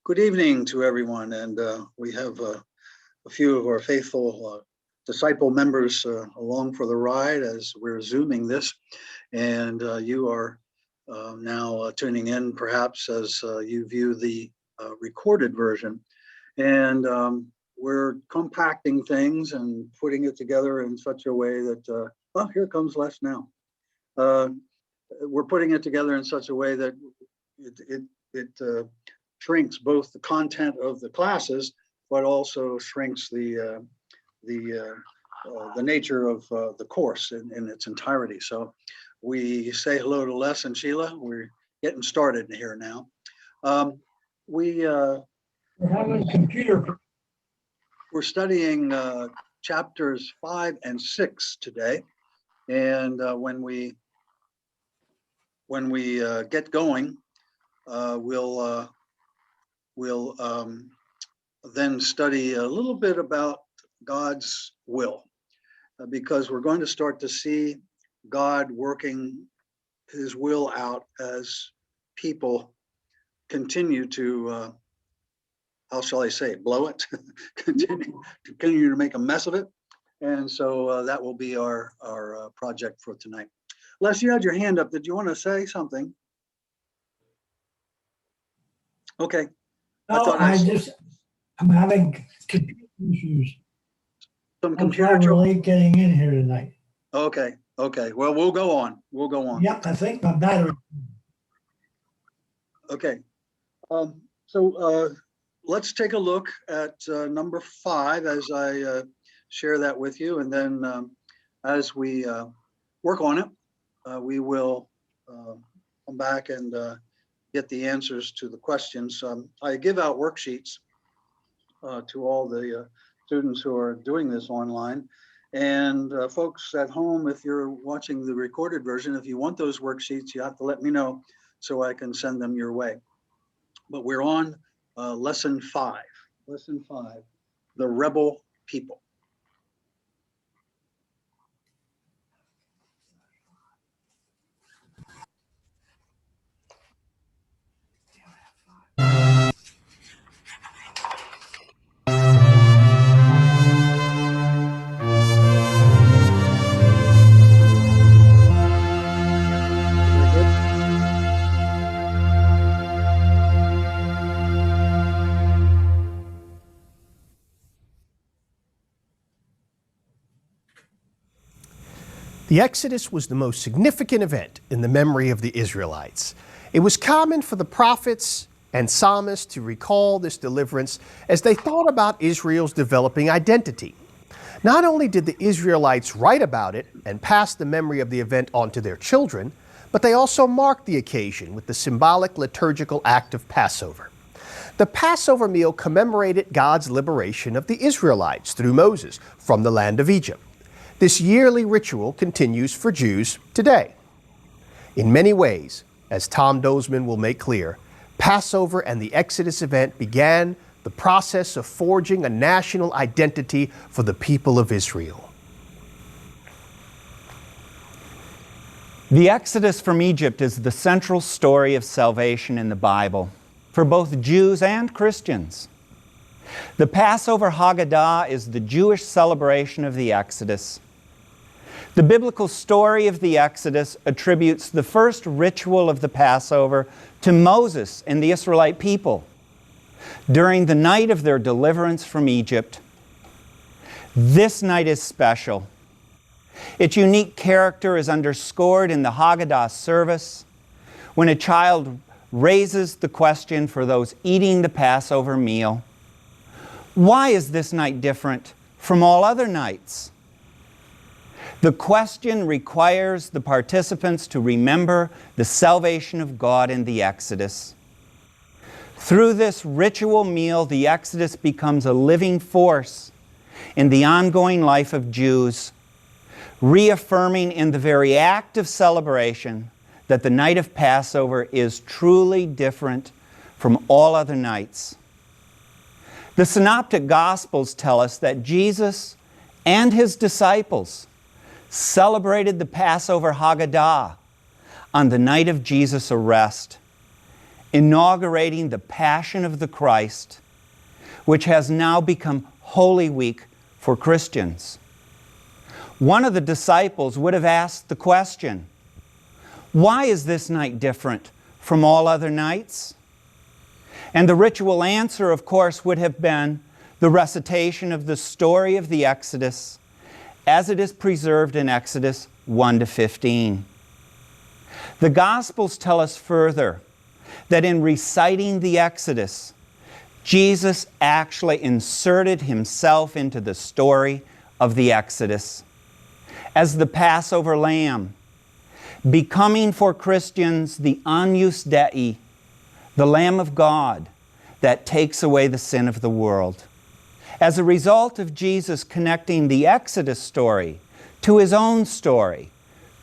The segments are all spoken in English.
Good evening to everyone, and we have a few of our faithful disciple members along for the ride as we're Zooming this, and you are now tuning in perhaps as you view the recorded version. And we're compacting things and putting it together in such a way that, oh, here comes Les now. We're putting it together in such a way that it shrinks both the content of the classes, but also shrinks the nature of the course in its entirety. So we say hello to Les and Sheila. We're getting started here now. We're studying chapters 5 and 6 today, and when we get going, we'll then study a little bit about God's will, because we're going to start to see God working his will out as people continue to, how shall I say, blow it, continue to make a mess of it. And so that will be our project for tonight. Les, you had your hand up. Did you want to say something? Okay. No, I'm having computer issues. Some computer trouble. Late getting in here tonight. Okay. Well, we'll go on. Yep, I think my battery. Okay. So let's take a look at number 5 as I share that with you, and then as we work on it, we will come back and get the answers to the questions. I give out worksheets to all the students who are doing this online. And folks at home, if you're watching the recorded version, if you want those worksheets, you have to let me know so I can send them your way. But we're on lesson 5, the rebel people. The Exodus was the most significant event in the memory of the Israelites. It was common for the prophets and psalmists to recall this deliverance as they thought about Israel's developing identity. Not only did the Israelites write about it and pass the memory of the event on to their children, but they also marked the occasion with the symbolic liturgical act of Passover. The Passover meal commemorated God's liberation of the Israelites through Moses from the land of Egypt. This yearly ritual continues for Jews today. In many ways, as Tom Dozman will make clear, Passover and the Exodus event began the process of forging a national identity for the people of Israel. The Exodus from Egypt is the central story of salvation in the Bible for both Jews and Christians. The Passover Haggadah is the Jewish celebration of the Exodus. The biblical story of the Exodus attributes the first ritual of the Passover to Moses and the Israelite people during the night of their deliverance from Egypt. This night is special. Its unique character is underscored in the Haggadah service when a child raises the question for those eating the Passover meal: why is this night different from all other nights? The question requires the participants to remember the salvation of God in the Exodus. Through this ritual meal, the Exodus becomes a living force in the ongoing life of Jews, reaffirming in the very act of celebration that the night of Passover is truly different from all other nights. The Synoptic Gospels tell us that Jesus and his disciples celebrated the Passover Haggadah on the night of Jesus' arrest inaugurating the Passion of the Christ, which has now become Holy Week for Christians. One of the disciples would have asked the question, why is this night different from all other nights? And the ritual answer, of course, would have been the recitation of the story of the Exodus as it is preserved in Exodus 1 to 15. The Gospels tell us further that in reciting the Exodus, Jesus actually inserted himself into the story of the Exodus as the Passover lamb, becoming for Christians the Agnus Dei, the Lamb of God that takes away the sin of the world. As a result of Jesus connecting the Exodus story to his own story,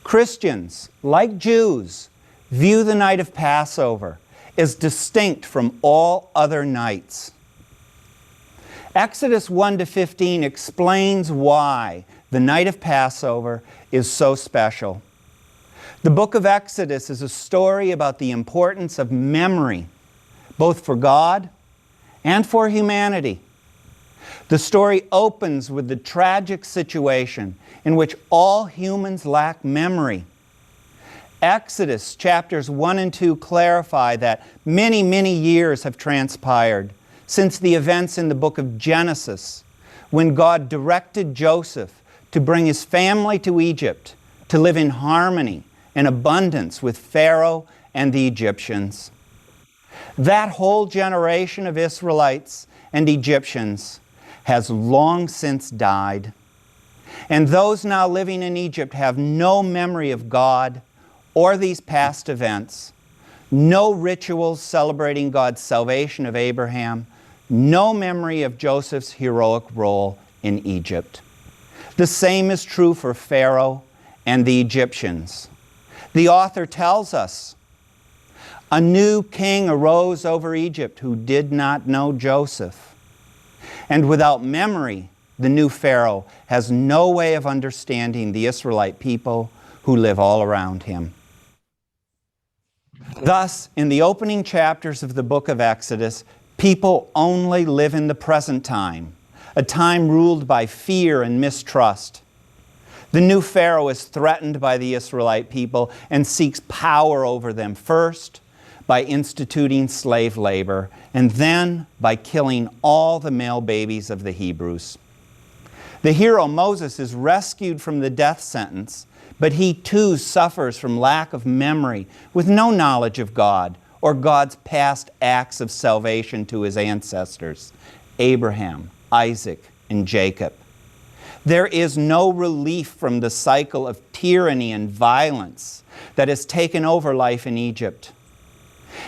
Christians, like Jews, view the night of Passover as distinct from all other nights. Exodus 1 to 15 explains why the night of Passover is so special. The book of Exodus is a story about the importance of memory, both for God and for humanity. The story opens with the tragic situation in which all humans lack memory. Exodus chapters 1 and 2 clarify that many, many years have transpired since the events in the book of Genesis, when God directed Joseph to bring his family to Egypt to live in harmony and abundance with Pharaoh and the Egyptians. That whole generation of Israelites and Egyptians has long since died. And those now living in Egypt have no memory of God or these past events, no rituals celebrating God's salvation of Abraham, no memory of Joseph's heroic role in Egypt. The same is true for Pharaoh and the Egyptians. The author tells us, a new king arose over Egypt who did not know Joseph. And without memory, the new Pharaoh has no way of understanding the Israelite people who live all around him. Thus, in the opening chapters of the book of Exodus, people only live in the present time, a time ruled by fear and mistrust. The new Pharaoh is threatened by the Israelite people and seeks power over them, first by instituting slave labor, and then by killing all the male babies of the Hebrews. The hero Moses is rescued from the death sentence, but he too suffers from lack of memory, with no knowledge of God or God's past acts of salvation to his ancestors, Abraham, Isaac, and Jacob. There is no relief from the cycle of tyranny and violence that has taken over life in Egypt.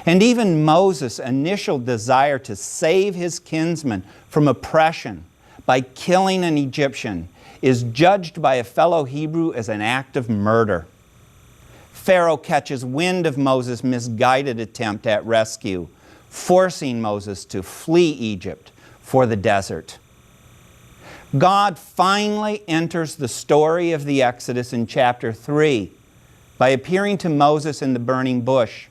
And even Moses' initial desire to save his kinsmen from oppression by killing an Egyptian is judged by a fellow Hebrew as an act of murder. Pharaoh catches wind of Moses' misguided attempt at rescue, forcing Moses to flee Egypt for the desert. God finally enters the story of the Exodus in chapter 3 by appearing to Moses in the burning bush,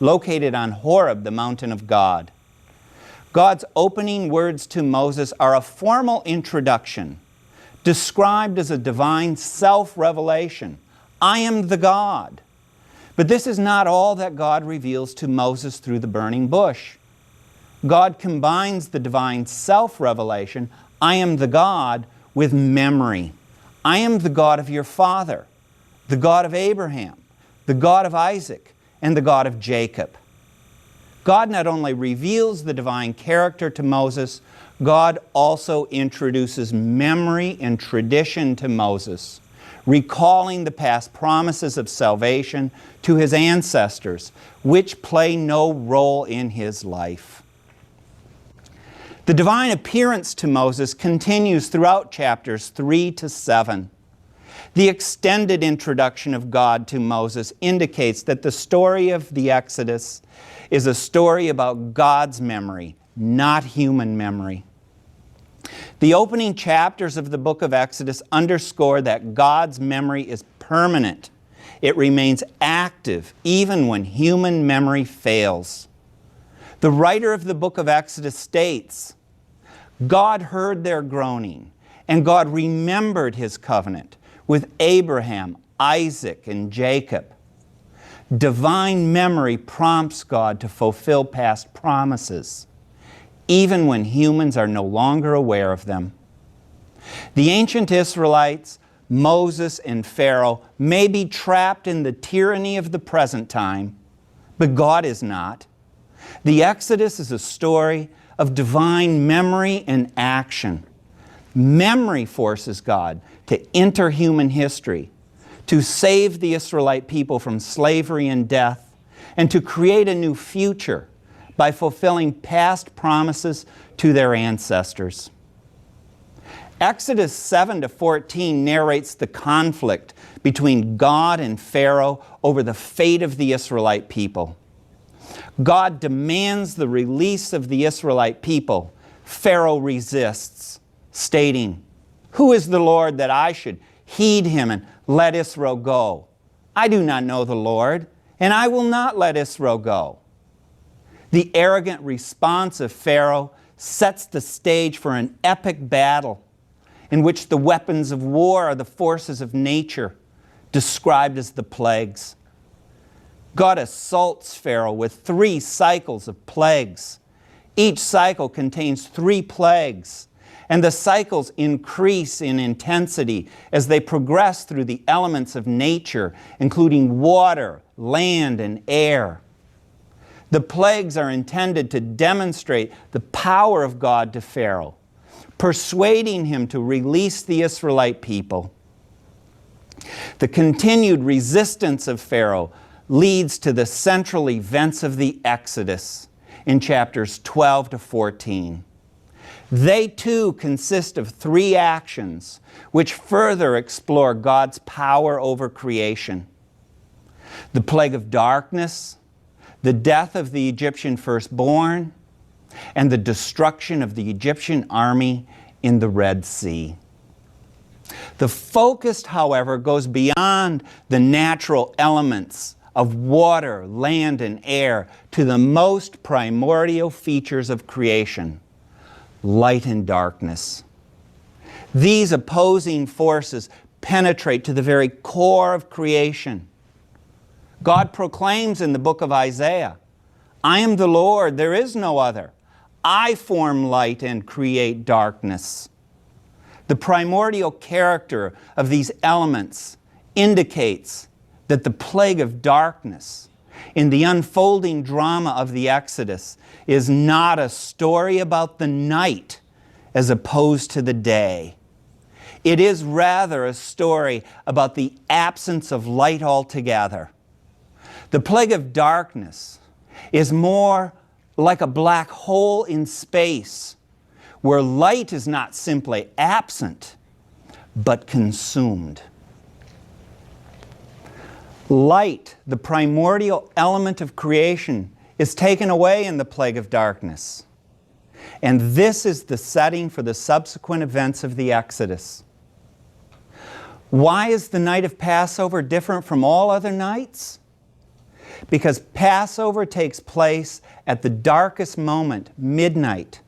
located on Horeb, the mountain of God. God's opening words to Moses are a formal introduction, described as a divine self-revelation. I am the God. But this is not all that God reveals to Moses through the burning bush. God combines the divine self-revelation, I am the God, with memory. I am the God of your father, the God of Abraham, the God of Isaac, and the God of Jacob. God not only reveals the divine character to Moses, God also introduces memory and tradition to Moses, recalling the past promises of salvation to his ancestors, which play no role in his life. The divine appearance to Moses continues throughout chapters 3 to 7. The extended introduction of God to Moses indicates that the story of the Exodus is a story about God's memory, not human memory. The opening chapters of the book of Exodus underscore that God's memory is permanent. It remains active even when human memory fails. The writer of the book of Exodus states, God heard their groaning, and God remembered his covenant with Abraham, Isaac, and Jacob. Divine memory prompts God to fulfill past promises, even when humans are no longer aware of them. The ancient Israelites, Moses, and Pharaoh may be trapped in the tyranny of the present time, but God is not. The Exodus is a story of divine memory and action. Memory forces God to enter human history, to save the Israelite people from slavery and death, and to create a new future by fulfilling past promises to their ancestors. Exodus 7-14 narrates the conflict between God and Pharaoh over the fate of the Israelite people. God demands the release of the Israelite people. Pharaoh resists, stating, "Who is the Lord that I should heed him and let Israel go? I do not know the Lord, and I will not let Israel go." The arrogant response of Pharaoh sets the stage for an epic battle in which the weapons of war are the forces of nature, described as the plagues. God assaults Pharaoh with 3 cycles of plagues. Each cycle contains 3 plagues, and the cycles increase in intensity as they progress through the elements of nature, including water, land, and air. The plagues are intended to demonstrate the power of God to Pharaoh, persuading him to release the Israelite people. The continued resistance of Pharaoh leads to the central events of the Exodus in chapters 12-14. They too consist of 3 actions which further explore God's power over creation: the plague of darkness, the death of the Egyptian firstborn, and the destruction of the Egyptian army in the Red Sea. The focus, however, goes beyond the natural elements of water, land, and air to the most primordial features of creation: light and darkness. These opposing forces penetrate to the very core of creation. God proclaims in the book of Isaiah, "I am the Lord, there is no other. I form light and create darkness." The primordial character of these elements indicates that the plague of darkness in the unfolding drama of the Exodus is not a story about the night as opposed to the day. It is rather a story about the absence of light altogether. The plague of darkness is more like a black hole in space, where light is not simply absent, but consumed. Light, the primordial element of creation, is taken away in the plague of darkness. And this is the setting for the subsequent events of the Exodus. Why is the night of Passover different from all other nights? Because Passover takes place at the darkest moment, midnight,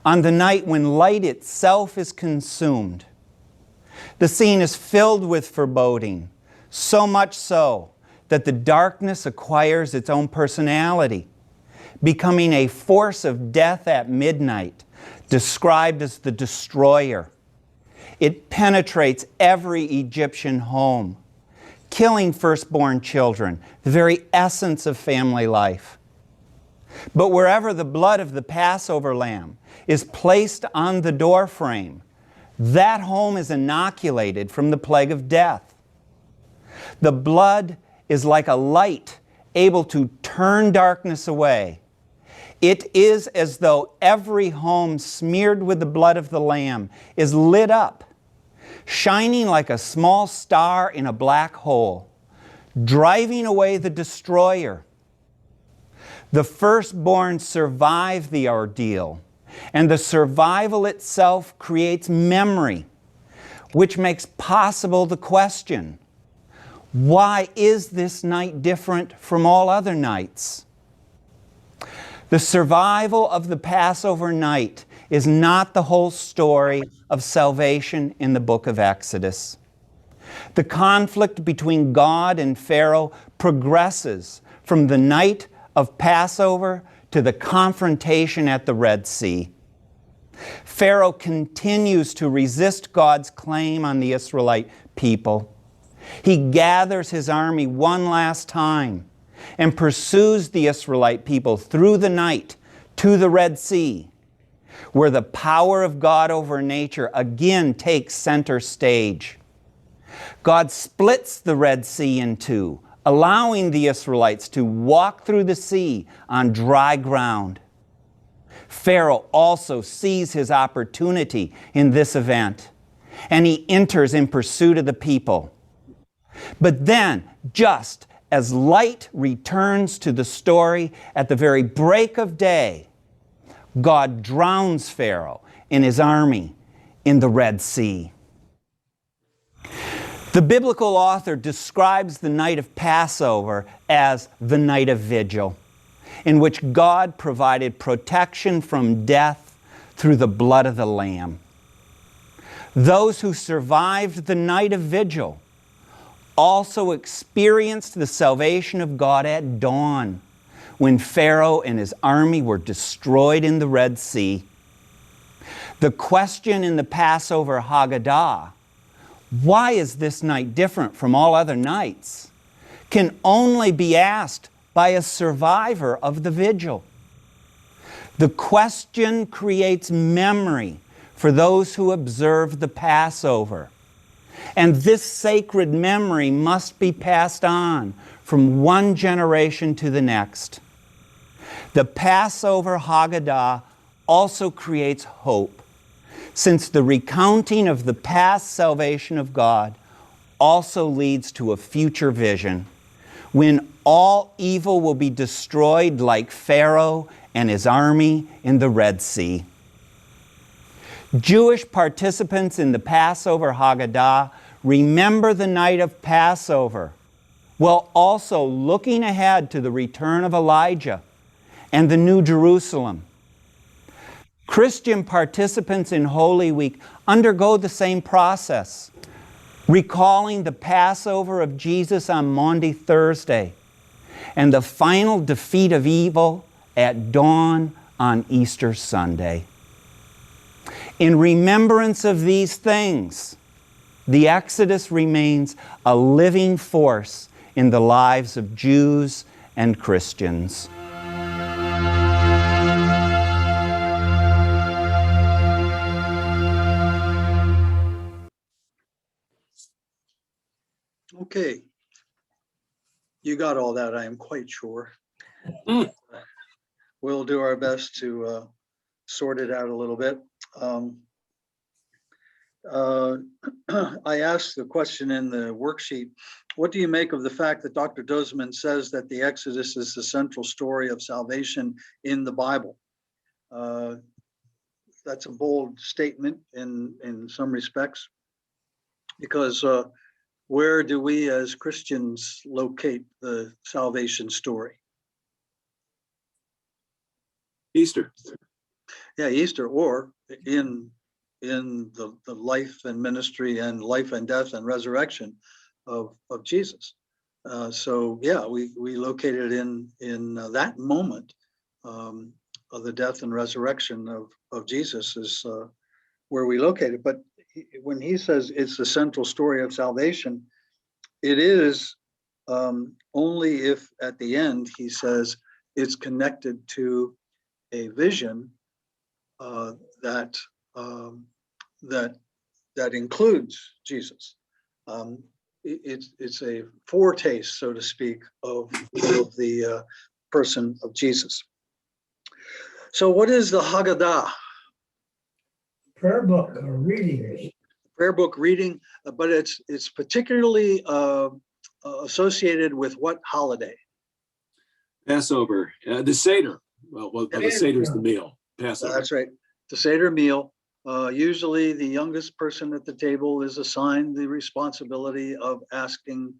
on the night when light itself is consumed. The scene is filled with foreboding, so much so that the darkness acquires its own personality, becoming a force of death at midnight, described as the destroyer. It penetrates every Egyptian home, killing firstborn children, the very essence of family life. But wherever the blood of the Passover lamb is placed on the doorframe, that home is inoculated from the plague of death. The blood is like a light able to turn darkness away. It is as though every home smeared with the blood of the Lamb is lit up, shining like a small star in a black hole, driving away the destroyer. The firstborn survive the ordeal, and the survival itself creates memory, which makes possible the question, why is this night different from all other nights? The survival of the Passover night is not the whole story of salvation in the book of Exodus. The conflict between God and Pharaoh progresses from the night of Passover to the confrontation at the Red Sea. Pharaoh continues to resist God's claim on the Israelite people. He gathers his army one last time and pursues the Israelite people through the night to the Red Sea, where the power of God over nature again takes center stage. God splits the Red Sea in two, allowing the Israelites to walk through the sea on dry ground. Pharaoh also sees his opportunity in this event, and he enters in pursuit of the people. But then, just as light returns to the story at the very break of day, God drowns Pharaoh and his army in the Red Sea. The biblical author describes the night of Passover as the night of vigil, in which God provided protection from death through the blood of the Lamb. Those who survived the night of vigil also experienced the salvation of God at dawn, when Pharaoh and his army were destroyed in the Red Sea. The question in the Passover Haggadah, why is this night different from all other nights, can only be asked by a survivor of the vigil. The question creates memory for those who observe the Passover. And this sacred memory must be passed on from one generation to the next. The Passover Haggadah also creates hope, since the recounting of the past salvation of God also leads to a future vision, when all evil will be destroyed like Pharaoh and his army in the Red Sea. Jewish participants in the Passover Haggadah remember the night of Passover, while also looking ahead to the return of Elijah and the New Jerusalem. Christian participants in Holy Week undergo the same process, recalling the Passover of Jesus on Maundy Thursday and the final defeat of evil at dawn on Easter Sunday. In remembrance of these things, the Exodus remains a living force in the lives of Jews and Christians. Okay. You got all that, I am quite sure. We'll do our best to sort it out a little bit. I asked the question in the worksheet, what do you make of the fact that Dr. Dozeman says that the Exodus is the central story of salvation in the Bible? That's a bold statement in some respects, because where do we as Christians locate the salvation story? Easter. Yeah, Easter, or in the life and ministry and life and death and resurrection of Jesus. So yeah, we locate it in that moment of the death and resurrection of Jesus is where we locate it. But when he says it's the central story of salvation, it is only if at the end he says it's connected to a vision that includes Jesus. It's a foretaste, so to speak, of the person of Jesus. So what is the Haggadah? Prayer book or reading. Prayer book reading, but it's particularly associated with what holiday? Passover. The Seder. Well, the Seder is the meal. Passover. That's right. The Seder meal. Usually the youngest person at the table is assigned the responsibility of asking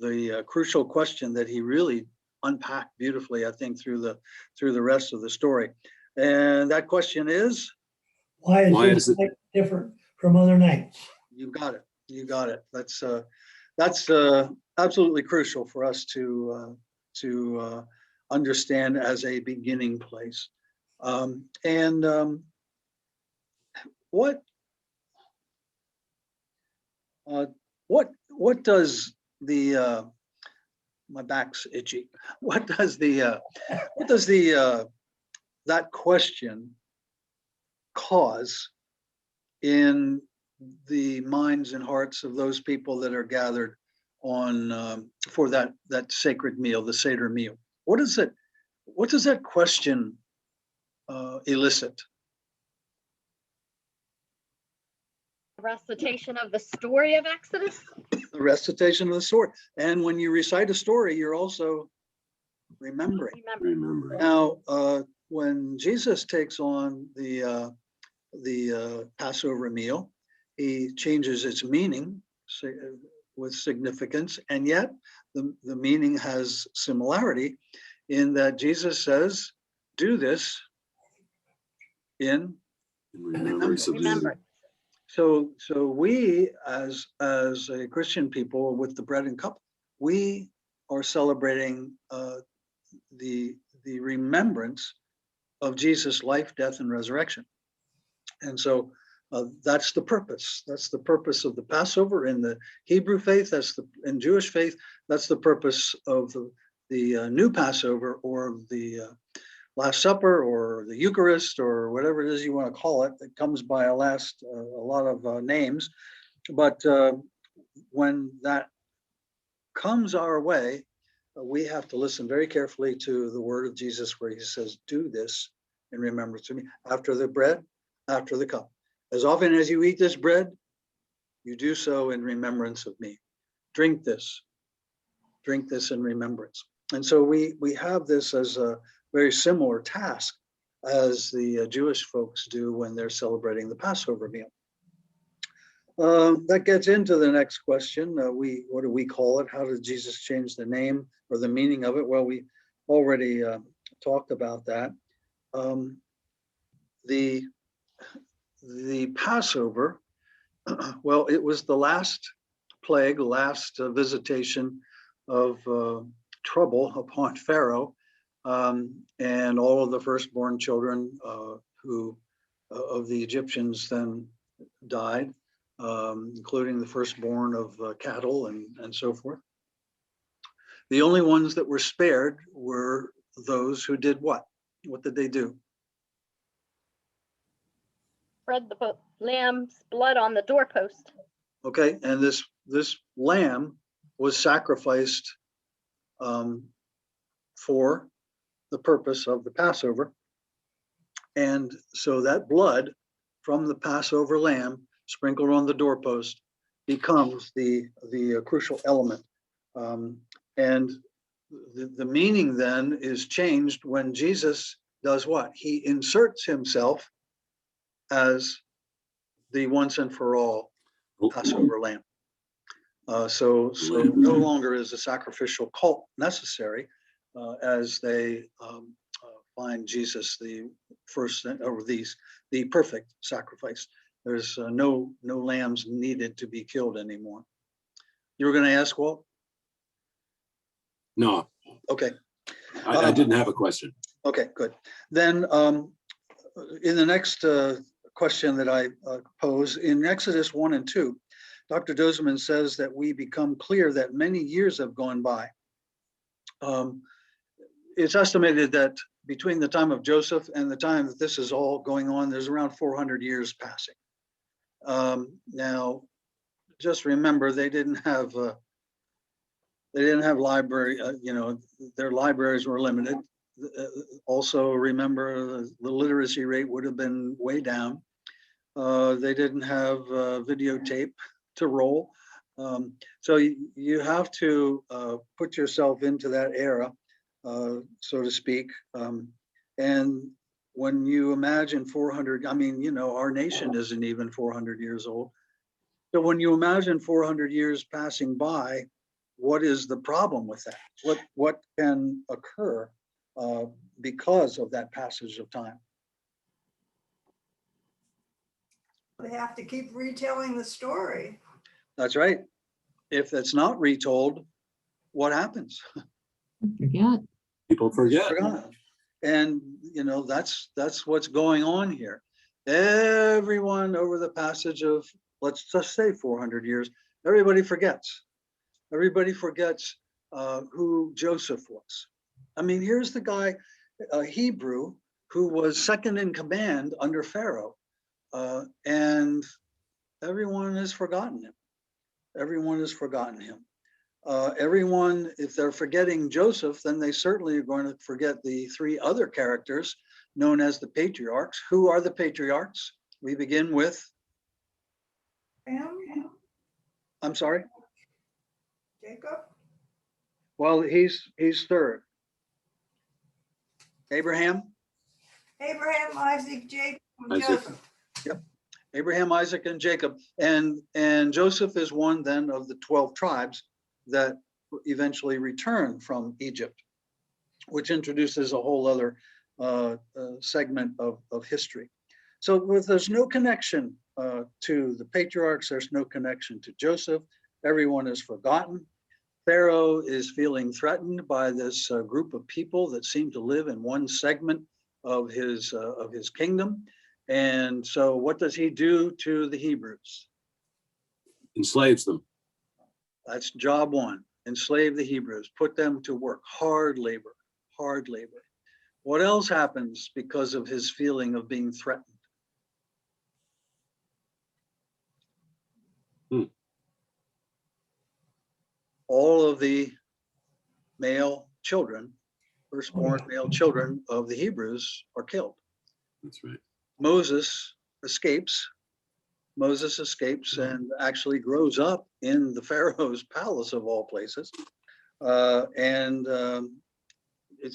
the crucial question that he really unpacked beautifully, I think, through the rest of the story. And that question is, Why Why is is this it- night different from other nights? you got it. You got it. That's absolutely crucial for us to understand as a beginning place. What does the my back's itchy. What does that question cause in the minds and hearts of those people that are gathered on for that sacred meal, the Seder meal? What does that question elicit? Recitation of the story of Exodus. The recitation of the story. And when you recite a story, you're also remembering. Remember. Now, when Jesus takes on the Passover meal, he changes its meaning with significance, and yet the meaning has similarity in that Jesus says, "Do this in Remembrance of me. Remember. So we as a Christian people with the bread and cup, we are celebrating the remembrance of Jesus' life, death, and resurrection. And so that's the purpose. That's the purpose of the Passover in the Hebrew faith. In Jewish faith. That's the purpose of the new Passover, or the Last Supper, or the Eucharist, or whatever it is you want to call it. It comes by a lot of names, but when that comes our way, we have to listen very carefully to the word of Jesus, where he says, "Do this in remembrance of me." After the bread, after the cup. As often as you eat this bread, you do so in remembrance of me. Drink this in remembrance. And so we have this as a very similar task as the Jewish folks do when they're celebrating the Passover meal. That gets into the next question. What do we call it? How did Jesus change the name or the meaning of it? Well, we already talked about that. The Passover, well, it was the last plague, last visitation of trouble upon Pharaoh, and all of the firstborn children of the Egyptians then died, including the firstborn of cattle and so forth. The only ones that were spared were those who did what? What did they do? Spread the lamb's blood on the doorpost. Okay, and this lamb was sacrificed for the purpose of the Passover. And so that blood from the Passover lamb sprinkled on the doorpost becomes the crucial element. And the meaning then is changed when Jesus does what? He inserts himself as the once and for all Passover lamb. So no longer is a sacrificial cult necessary, as they find Jesus the first, or the perfect sacrifice. There's no lambs needed to be killed anymore. You were going to ask, Walt? No, Okay. I didn't have a question. Okay, good. Then in the next question that I pose, in Exodus 1 and 2, Dr. Dozeman says that we become clear that many years have gone by. It's estimated that between the time of Joseph and the time that this is all going on, there's around 400 years passing. Now, just remember, they didn't have library, their libraries were limited. Also remember the literacy rate would have been way down. They didn't have videotape to roll. So you have to put yourself into that era, so to speak. And when you imagine 400, our nation isn't even 400 years old. So when you imagine 400 years passing by, what is the problem with that? What can occur because of that passage of time? They have to keep retelling the story. That's right. If it's not retold, what happens? Forget. People forget. Forgotten. And that's what's going on here. Everyone over the passage of, let's just say 400 years, everybody forgets. Everybody forgets who Joseph was. I mean, here's the guy, a Hebrew, who was second in command under Pharaoh, and everyone has forgotten him. Everyone has forgotten him. Everyone, if they're forgetting Joseph, then they certainly are going to forget the three other characters known as the patriarchs. Who are the patriarchs? We begin with, I'm sorry? Jacob? Well, he's third. Abraham, Isaac, Jacob, and Isaac. Joseph. Abraham, Isaac, and Jacob. And Joseph is one then of the 12 tribes that eventually return from Egypt, which introduces a whole other segment of history. So there's no connection to the patriarchs, there's no connection to Joseph. Everyone is forgotten. Pharaoh is feeling threatened by this group of people that seem to live in one segment of his kingdom. And so what does he do to the Hebrews? Enslaves them. That's job one. Enslave the Hebrews, put them to work, hard labor, hard labor. What else happens because of his feeling of being threatened? All of the male children, firstborn male children of the Hebrews are killed. That's right. Moses escapes and actually grows up in the Pharaoh's palace of all places. It's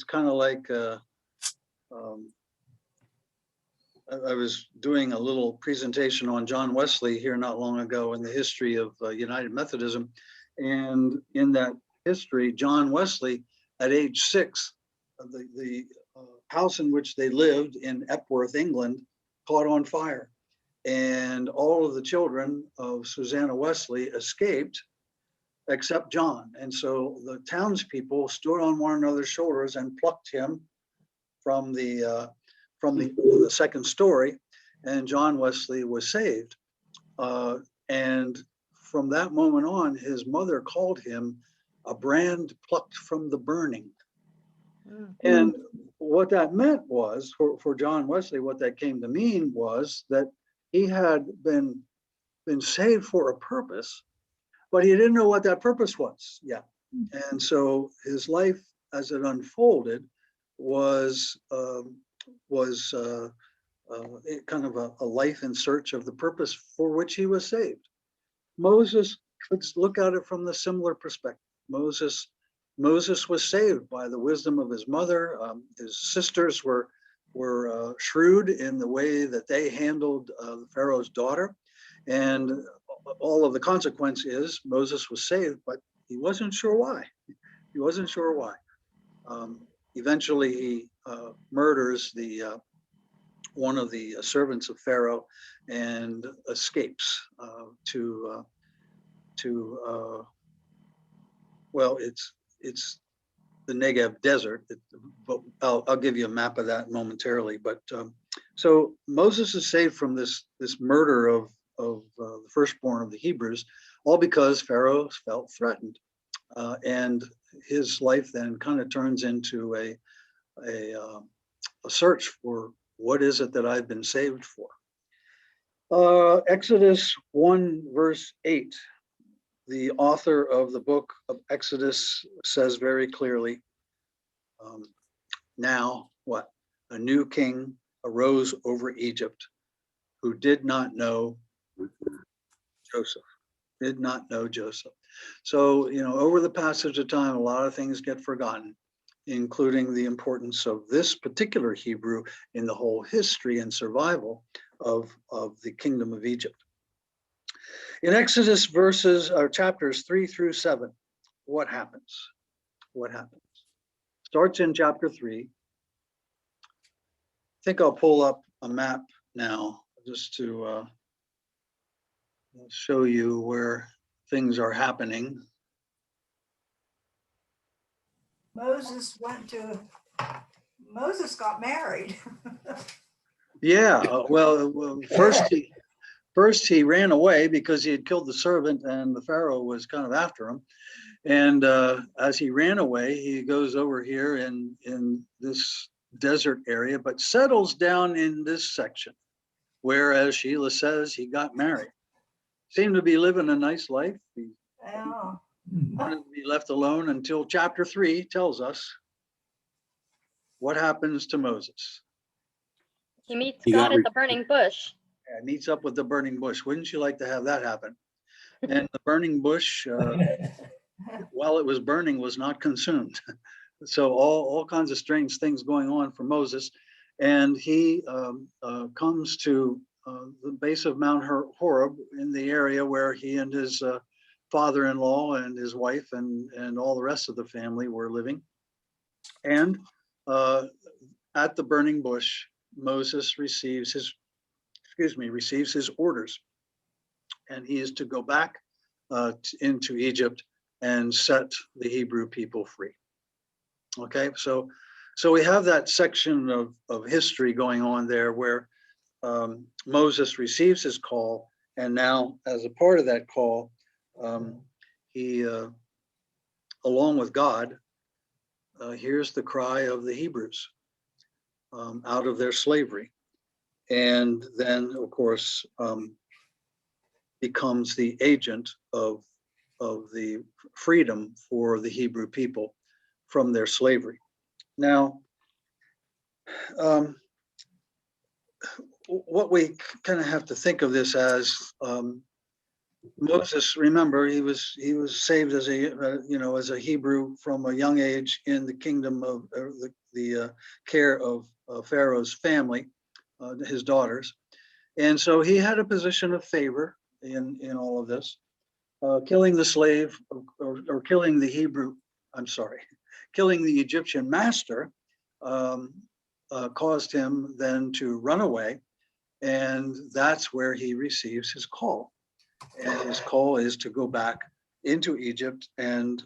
kind of like, I was doing a little presentation on John Wesley here not long ago in the history of United Methodism. And in that history, John Wesley, at age 6, the house in which they lived in Epworth, England, caught on fire. And all of the children of Susanna Wesley escaped except John. And so the townspeople stood on one another's shoulders and plucked him from the second story, and John Wesley was saved. And from that moment on, his mother called him a brand plucked from the burning. And what that meant was, for John Wesley, what that came to mean was that he had been saved for a purpose, but he didn't know what that purpose was yet. And so his life, as it unfolded, was kind of a life in search of the purpose for which he was saved. Moses, let's look at it from the similar perspective. Moses was saved by the wisdom of his mother. His sisters were shrewd in the way that they handled the Pharaoh's daughter. And all of the consequence is Moses was saved, but he wasn't sure why. He wasn't sure why. Eventually, he murders one of the servants of Pharaoh and escapes well, it's the Negev desert, but I'll give you a map of that momentarily. But so Moses is saved from this murder of the firstborn of the Hebrews, all because Pharaoh felt threatened, and his life then kind of turns into a search for what is it that I've been saved for. Exodus 1 verse 8. The author of the book of Exodus says very clearly, now what? A new king arose over Egypt who did not know Joseph, did not know Joseph. So, over the passage of time, a lot of things get forgotten, including the importance of this particular Hebrew in the whole history and survival of the kingdom of Egypt. In Exodus chapters 3 through 7, what happens? What happens? Starts in chapter 3. I think I'll pull up a map now just to show you where things are happening. Moses got married. Yeah, well, first he ran away because he had killed the servant, and the Pharaoh was kind of after him. And as he ran away, he goes over here in this desert area, but settles down in this section, where, as Sheila says, he got married. Seemed to be living a nice life. He Yeah. wanted to be left alone until chapter 3 tells us what happens to Moses. He meets He got God at the burning bush. And meets up with the burning bush. Wouldn't you like to have that happen? And the burning bush, while it was burning, was not consumed. So all kinds of strange things going on for Moses. And he comes to the base of Mount Horeb, in the area where he and his father-in-law and his wife and all the rest of the family were living. And at the burning bush, Moses receives his orders, and he is to go back into Egypt and set the Hebrew people free. Okay, so we have that section of history going on there where Moses receives his call, and now, as a part of that call, he, along with God, hears the cry of the Hebrews out of their slavery, and then, of course, becomes the agent of the freedom for the Hebrew people from their slavery. Now, what we kind of have to think of this as, Moses, remember, he was saved as as a Hebrew from a young age in the kingdom of the care of Pharaoh's family, his daughters, and so he had a position of favor in all of this. Killing the slave or killing the killing the Egyptian master caused him then to run away, and that's where he receives his call. And his call is to go back into Egypt and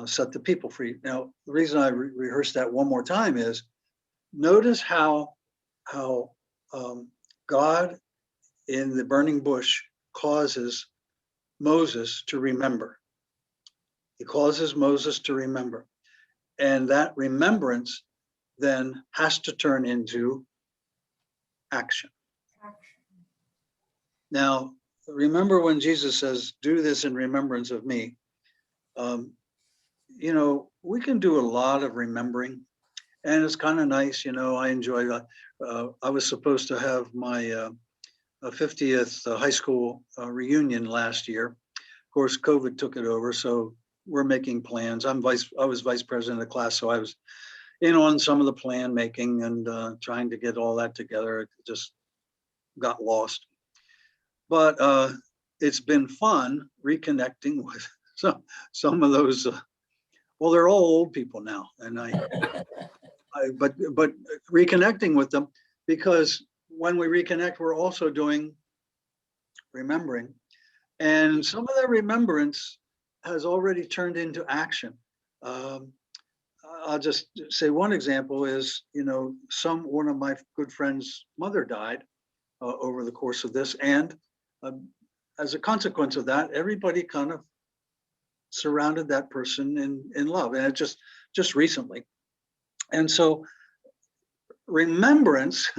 set the people free. Now, the reason I rehearsed that one more time is, notice how God in the burning bush causes Moses to remember. He causes Moses to remember. And that remembrance then has to turn into action. Now, remember when Jesus says, "Do this in remembrance of me." We can do a lot of remembering, and it's kind of nice. I enjoy that. I was supposed to have my 50th high school reunion last year. Of course, COVID took it over, so we're making plans. I was vice president of the class, so I was in on some of the plan making and trying to get all that together. It just got lost. But it's been fun reconnecting with some of those. Well, they're all old people now, and but reconnecting with them, because when we reconnect, we're also doing remembering, and some of that remembrance has already turned into action. I'll just say one example is, one of my good friends' mother died over the course of this, and as a consequence of that, everybody kind of surrounded that person in love, and it just recently. And so remembrance,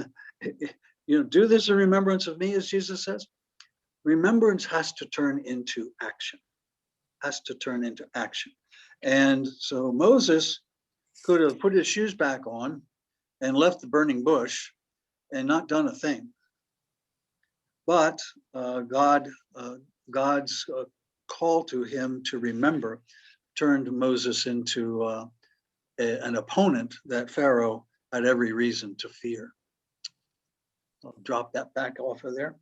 do this in remembrance of me, as Jesus says. Remembrance has to turn into action, And so Moses could have put his shoes back on and left the burning bush and not done a thing. But God's call to him to remember turned Moses into an opponent that Pharaoh had every reason to fear. I'll drop that back off of there.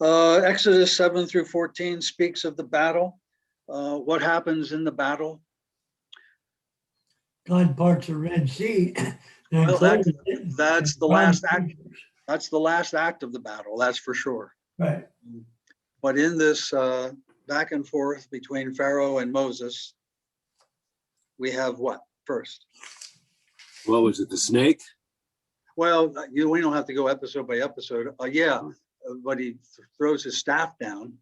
Exodus 7 through 14 speaks of the battle. What happens in the battle? God parts the Red Sea. and Well, closes it. that's the last act. That's the last act of the battle, that's for sure. Right. But in this back and forth between Pharaoh and Moses, we have what first? What was it? The snake? Well, we don't have to go episode by episode. But he throws his staff down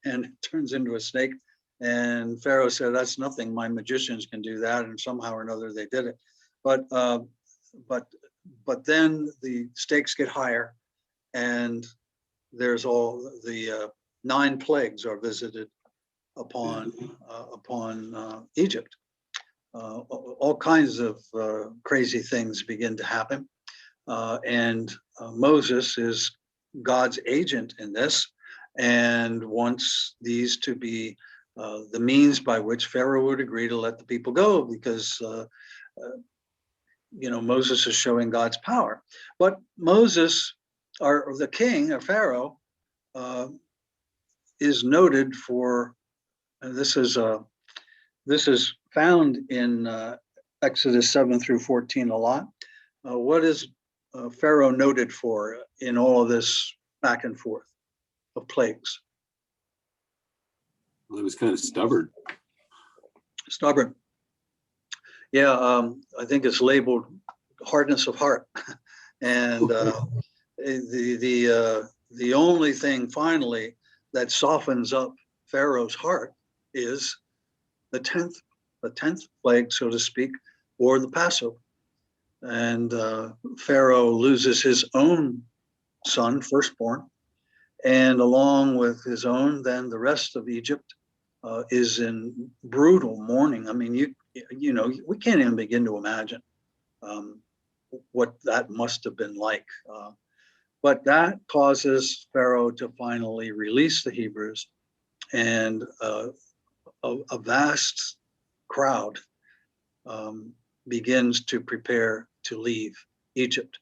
and it turns into a snake. And Pharaoh said, "That's nothing. My magicians can do that." And somehow or another they did it. But then the stakes get higher, and there's all the 9 plagues are visited upon Egypt. All kinds of crazy things begin to happen, and Moses is God's agent in this, and wants these to be the means by which Pharaoh would agree to let the people go, because Moses is showing God's power. But Moses, or the king, or Pharaoh, is noted for, and this is found in Exodus 7 through 14 a lot. What is Pharaoh noted for in all of this back and forth of plagues? Well, it was kind of stubborn. Stubborn. Yeah, I think it's labeled hardness of heart. And the only thing finally that softens up Pharaoh's heart is the 10th plague, so to speak, or the Passover. And Pharaoh loses his own son, firstborn, and along with his own, then the rest of Egypt is in brutal mourning. I mean, we can't even begin to imagine what that must have been like. But that causes Pharaoh to finally release the Hebrews, and a vast crowd begins to prepare to leave Egypt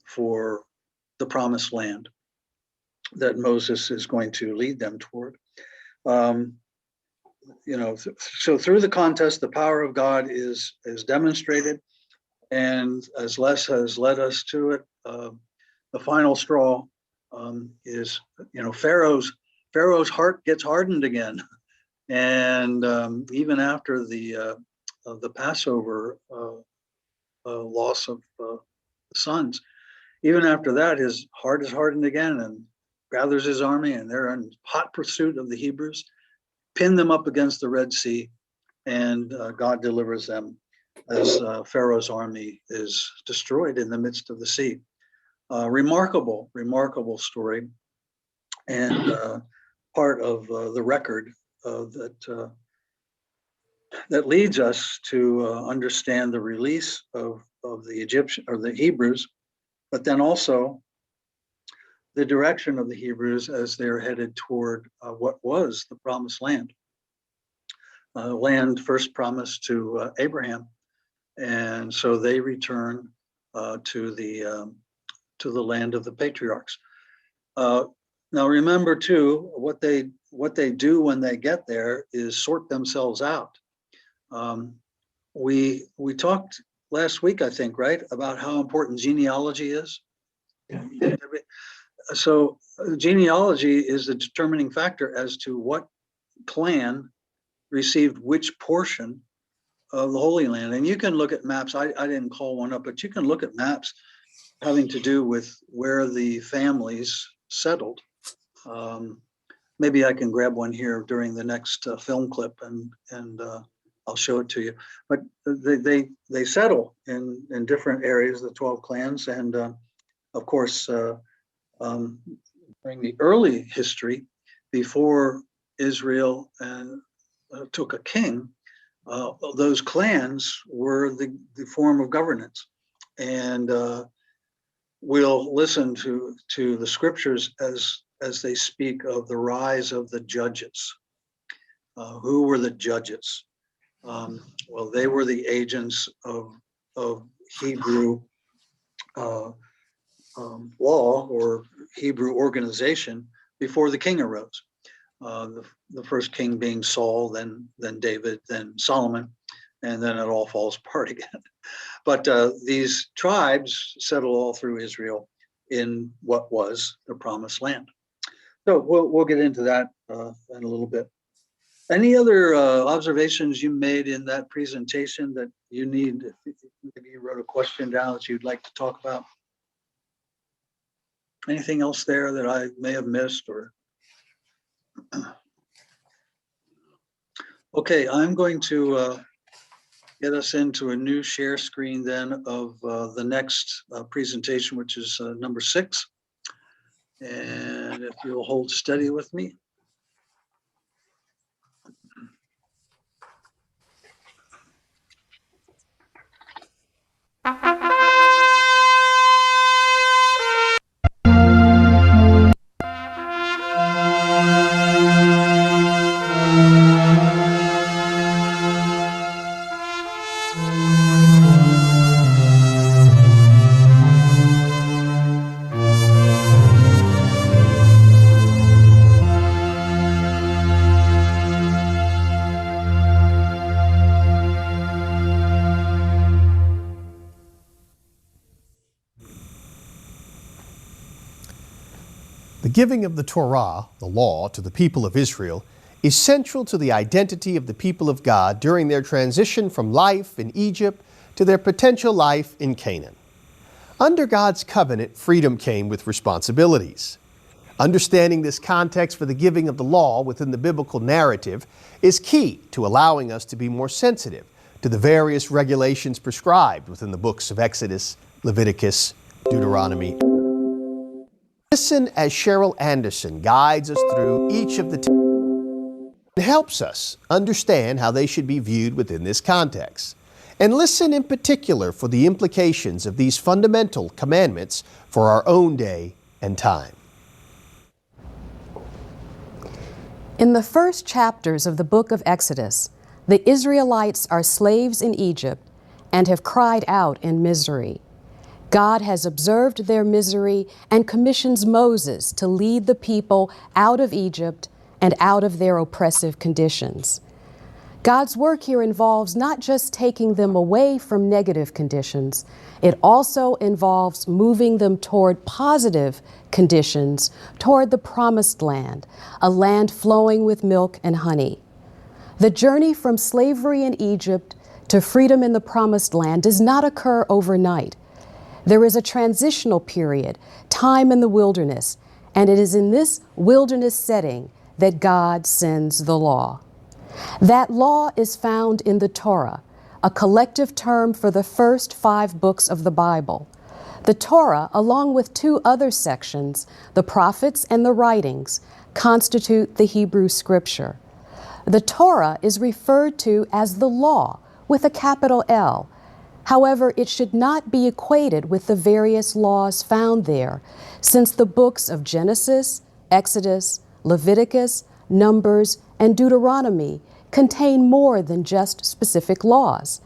for the promised land that Moses is going to lead them toward. So through the contest, the power of God is demonstrated, and as Les has led us to it, the final straw is, Pharaoh's heart gets hardened again, and even after the Passover loss of the sons, even after that, his heart is hardened again, and gathers his army, and they're in hot pursuit of the Hebrews, pin them up against the Red Sea, and God delivers them as Pharaoh's army is destroyed in the midst of the sea. Remarkable story, and part of the record that leads us to understand the release of the Egyptian or the Hebrews, but then also the direction of the Hebrews as they're headed toward what was the promised land, land first promised to Abraham, and so they return to the land of the patriarchs. Now, remember too, what they do when they get there is sort themselves out. We talked last week, I think, right, about how important genealogy is. Yeah. So genealogy is the determining factor as to what clan received which portion of the Holy Land. And you can look at maps. I didn't call one up, but you can look at maps having to do with where the families settled. Maybe I can grab one here during the next film clip, and I'll show it to you. But they settle in different areas, the 12 clans, and of course, during the early history, before Israel took a king, those clans were the form of governance. And we'll listen to the scriptures as they speak of the rise of the judges. Who were the judges? Well, they were the agents of Hebrew law or Hebrew organization before the king arose. The first king being Saul, then David, then Solomon, and then it all falls apart again. But these tribes settle all through Israel in what was the promised land. So we'll get into that in a little bit. Any other observations you made in that presentation that you need? Maybe you wrote a question down that you'd like to talk about. Anything else there that I may have missed or? Okay, I'm going to get us into a new share screen then of the next presentation, which is number 6. And if you'll hold steady with me. The giving of the Torah, the law, to the people of Israel is central to the identity of the people of God during their transition from life in Egypt to their potential life in Canaan. Under God's covenant, freedom came with responsibilities. Understanding this context for the giving of the law within the biblical narrative is key to allowing us to be more sensitive to the various regulations prescribed within the books of Exodus, Leviticus, Deuteronomy. Listen as Cheryl Anderson guides us through each of the and helps us understand how they should be viewed within this context. And listen in particular for the implications of these fundamental commandments for our own day and time. In the first chapters of the book of Exodus, the Israelites are slaves in Egypt and have cried out in misery. God has observed their misery and commissions Moses to lead the people out of Egypt and out of their oppressive conditions. God's work here involves not just taking them away from negative conditions, it also involves moving them toward positive conditions, toward the promised land, a land flowing with milk and honey. The journey from slavery in Egypt to freedom in the promised land does not occur overnight. There is a transitional period, time in the wilderness, and it is in this wilderness setting that God sends the law. That law is found in the Torah, a collective term for the first 5 books of the Bible. The Torah, along with 2 other sections, the prophets and the writings, constitute the Hebrew Scripture. The Torah is referred to as the law with a capital L. However, it should not be equated with the various laws found there, since the books of Genesis, Exodus, Leviticus, Numbers, and Deuteronomy contain more than just specific laws.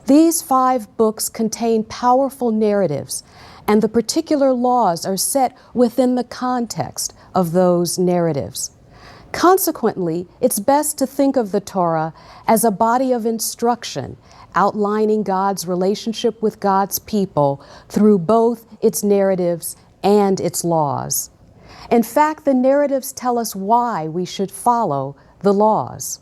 These 5 books contain powerful narratives, and the particular laws are set within the context of those narratives. Consequently, it's best to think of the Torah as a body of instruction outlining God's relationship with God's people through both its narratives and its laws. In fact, the narratives tell us why we should follow the laws.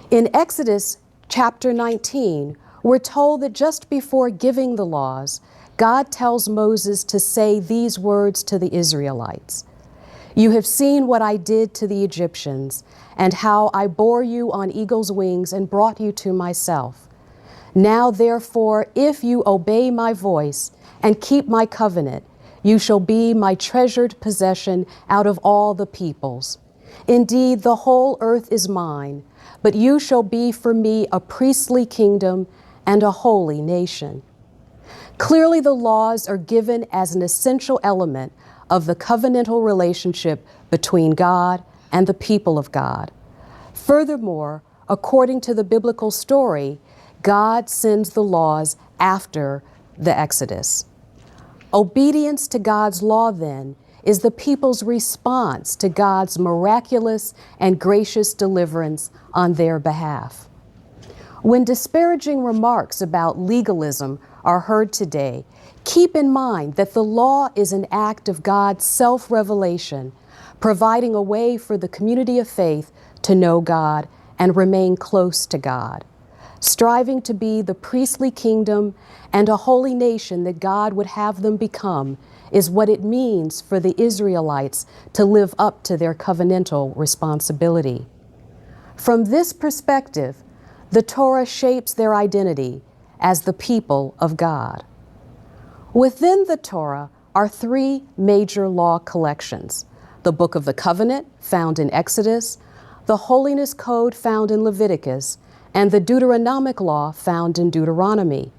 In Exodus chapter 19, we're told that just before giving the laws, God tells Moses to say these words to the Israelites. You have seen what I did to the Egyptians, and how I bore you on eagle's wings and brought you to myself. Now, therefore, if you obey my voice and keep my covenant, you shall be my treasured possession out of all the peoples. Indeed, the whole earth is mine, but you shall be for me a priestly kingdom and a holy nation. Clearly, the laws are given as an essential element of the covenantal relationship between God and the people of God. Furthermore, according to the biblical story, God sends the laws after the Exodus. Obedience to God's law, then, is the people's response to God's miraculous and gracious deliverance on their behalf. When disparaging remarks about legalism are heard today, keep in mind that the law is an act of God's self-revelation, providing a way for the community of faith to know God and remain close to God, striving to be the priestly kingdom and a holy nation that God would have them become is what it means for the Israelites to live up to their covenantal responsibility. From this perspective, the Torah shapes their identity as the people of God. Within the Torah are three major law collections: the Book of the Covenant, found in Exodus, the Holiness Code, found in Leviticus, and the Deuteronomic Law, found in Deuteronomy.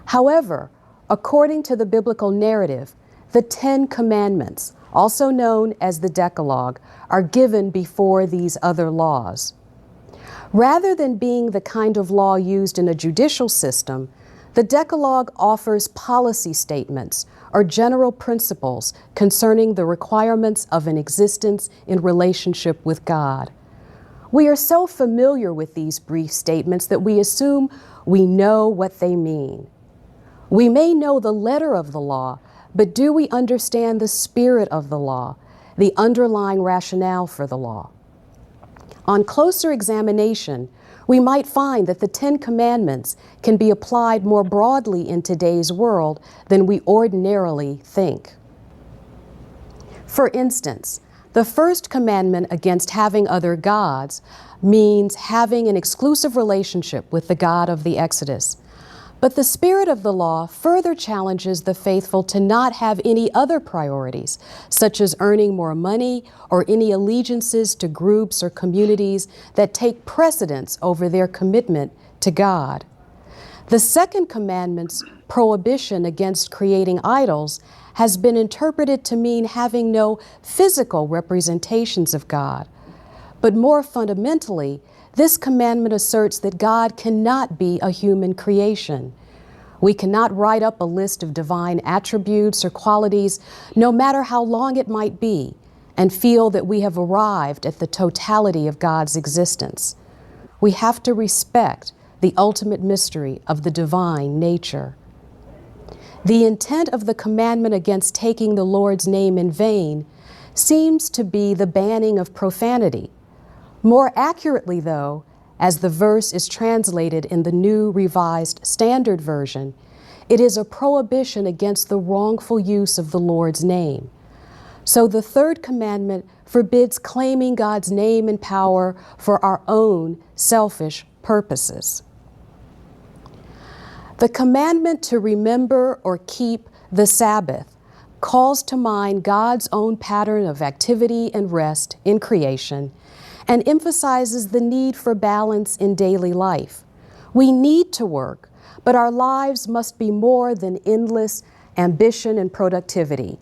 However, according to the biblical narrative, the 10 Commandments, also known as the Decalogue, are given before these other laws. Rather than being the kind of law used in a judicial system, the Decalogue offers policy statements or general principles concerning the requirements of an existence in relationship with God. We are so familiar with these brief statements that we assume we know what they mean. We may know the letter of the law, but do we understand the spirit of the law, the underlying rationale for the law? On closer examination, we might find that the 10 Commandments can be applied more broadly in today's world than we ordinarily think. For instance, the first commandment against having other gods means having an exclusive relationship with the God of the Exodus. But the spirit of the law further challenges the faithful to not have any other priorities, such as earning more money or any allegiances to groups or communities that take precedence over their commitment to God. The second commandment's prohibition against creating idols has been interpreted to mean having no physical representations of God. But more fundamentally, this commandment asserts that God cannot be a human creation. We cannot write up a list of divine attributes or qualities, no matter how long it might be, and feel that we have arrived at the totality of God's existence. We have to respect the ultimate mystery of the divine nature. The intent of the commandment against taking the Lord's name in vain seems to be the banning of profanity. More accurately, though, as the verse is translated in the New Revised Standard Version, it is a prohibition against the wrongful use of the Lord's name. So the third commandment forbids claiming God's name and power for our own selfish purposes. The commandment to remember or keep the Sabbath calls to mind God's own pattern of activity and rest in creation and emphasizes the need for balance in daily life. We need to work, but our lives must be more than endless ambition and productivity.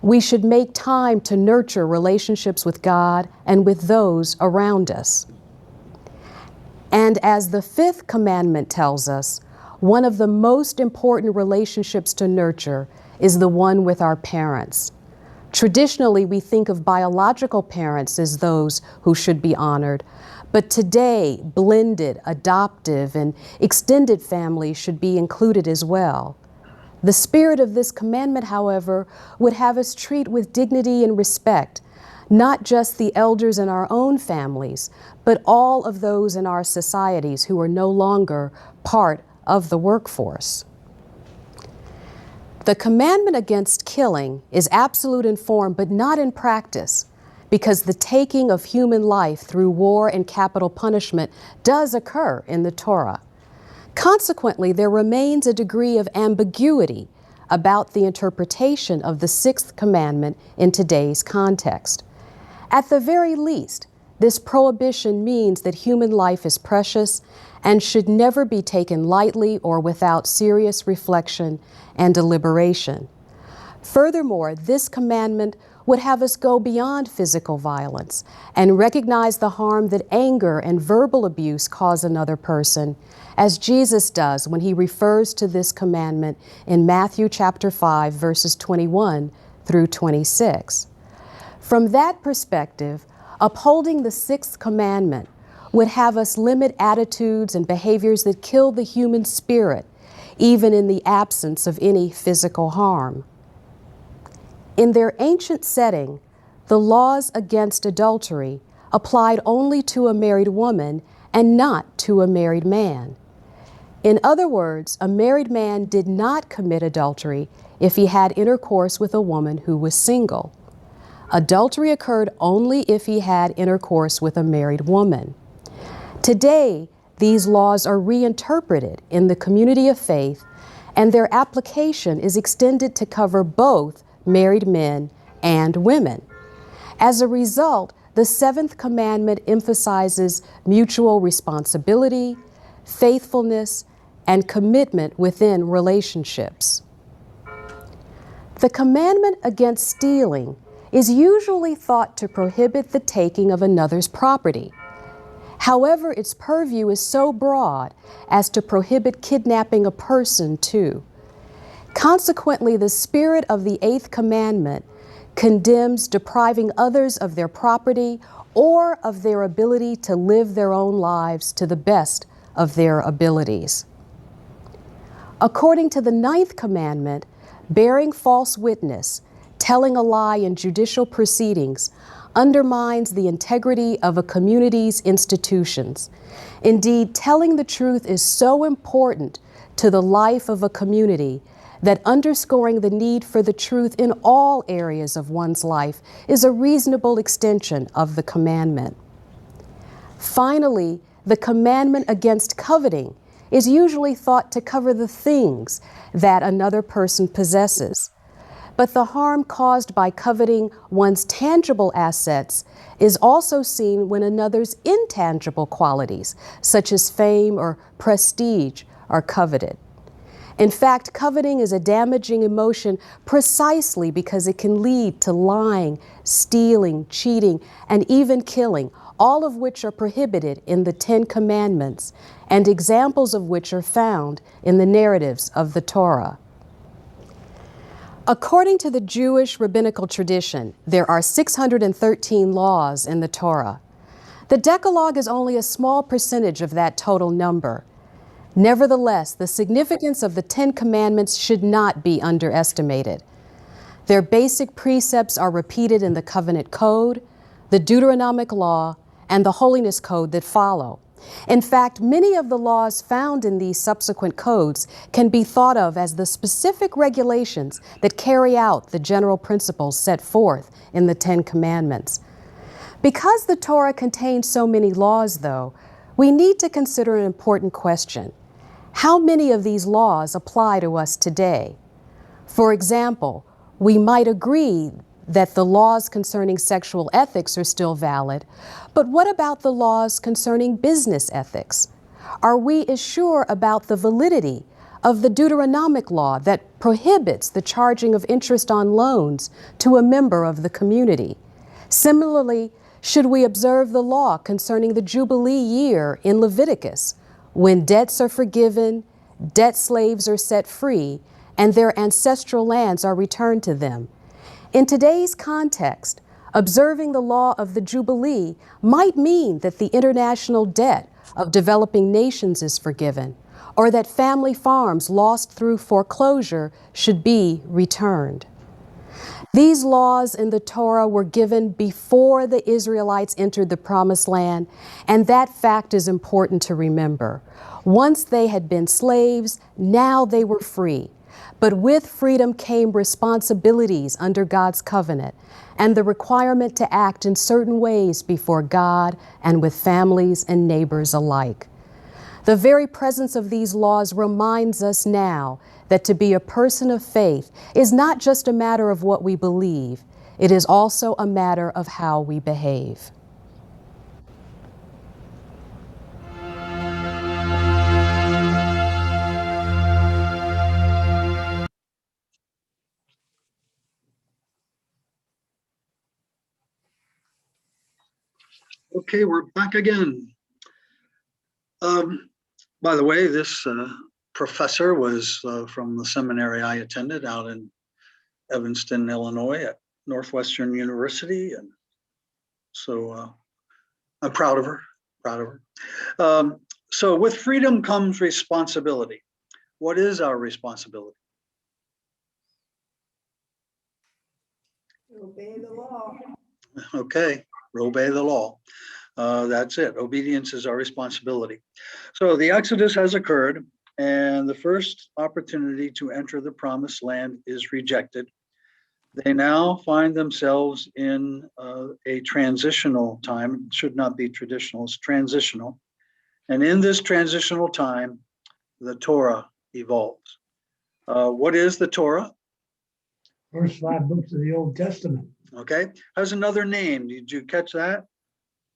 We should make time to nurture relationships with God and with those around us. And as the fifth commandment tells us, one of the most important relationships to nurture is the one with our parents. Traditionally, we think of biological parents as those who should be honored, but today, blended, adoptive, and extended families should be included as well. The spirit of this commandment, however, would have us treat with dignity and respect not just the elders in our own families, but all of those in our societies who are no longer part of the workforce. The commandment against killing is absolute in form, but not in practice, because the taking of human life through war and capital punishment does occur in the Torah. Consequently, there remains a degree of ambiguity about the interpretation of the sixth commandment in today's context. At the very least, this prohibition means that human life is precious and should never be taken lightly or without serious reflection and deliberation. Furthermore, this commandment would have us go beyond physical violence and recognize the harm that anger and verbal abuse cause another person, as Jesus does when he refers to this commandment in Matthew chapter 5, verses 21 through 26. From that perspective, upholding the sixth commandment would have us limit attitudes and behaviors that kill the human spirit, even in the absence of any physical harm. In their ancient setting, the laws against adultery applied only to a married woman and not to a married man. In other words, a married man did not commit adultery if he had intercourse with a woman who was single. Adultery occurred only if he had intercourse with a married woman. Today, these laws are reinterpreted in the community of faith, and their application is extended to cover both married men and women. As a result, the seventh commandment emphasizes mutual responsibility, faithfulness, and commitment within relationships. The commandment against stealing is usually thought to prohibit the taking of another's property. However, its purview is so broad as to prohibit kidnapping a person too. Consequently, the spirit of the eighth commandment condemns depriving others of their property or of their ability to live their own lives to the best of their abilities. According to the ninth commandment, bearing false witness, telling a lie in judicial proceedings, undermines the integrity of a community's institutions. Indeed, telling the truth is so important to the life of a community that underscoring the need for the truth in all areas of one's life is a reasonable extension of the commandment. Finally, the commandment against coveting is usually thought to cover the things that another person possesses. But the harm caused by coveting one's tangible assets is also seen when another's intangible qualities, such as fame or prestige, are coveted. In fact, coveting is a damaging emotion precisely because it can lead to lying, stealing, cheating, and even killing, all of which are prohibited in the Ten Commandments, and examples of which are found in the narratives of the Torah. According to the Jewish rabbinical tradition, there are 613 laws in the Torah. The Decalogue is only a small percentage of that total number. Nevertheless, the significance of the Ten Commandments should not be underestimated. Their basic precepts are repeated in the Covenant Code, the Deuteronomic Law, and the Holiness Code that follow. In fact, many of the laws found in these subsequent codes can be thought of as the specific regulations that carry out the general principles set forth in the Ten Commandments. Because the Torah contains so many laws, though, we need to consider an important question. How many of these laws apply to us today? For example, we might agree that the laws concerning sexual ethics are still valid, but what about the laws concerning business ethics? Are we as sure about the validity of the Deuteronomic law that prohibits the charging of interest on loans to a member of the community? Similarly, should we observe the law concerning the Jubilee year in Leviticus, when debts are forgiven, debt slaves are set free, and their ancestral lands are returned to them? In today's context, observing the law of the Jubilee might mean that the international debt of developing nations is forgiven, or that family farms lost through foreclosure should be returned. These laws in the Torah were given before the Israelites entered the Promised Land, and that fact is important to remember. Once they had been slaves, now they were free. But with freedom came responsibilities under God's covenant and the requirement to act in certain ways before God and with families and neighbors alike. The very presence of these laws reminds us now that to be a person of faith is not just a matter of what we believe, it is also a matter of how we behave. Okay, we're back again. By the way, this professor was from the seminary I attended out in Evanston, Illinois at Northwestern University. And so I'm proud of her, So with freedom comes responsibility. What is our responsibility? Obey the law. Okay, obey the law. That's it. Obedience is our responsibility. So the Exodus has occurred, and the first opportunity to enter the promised land is rejected. They now find themselves in a transitional time. It should not be traditional, it's transitional. And in this transitional time, the Torah evolves. What is the Torah? First 5 books of the Old Testament. Okay, has another name. Did you catch that?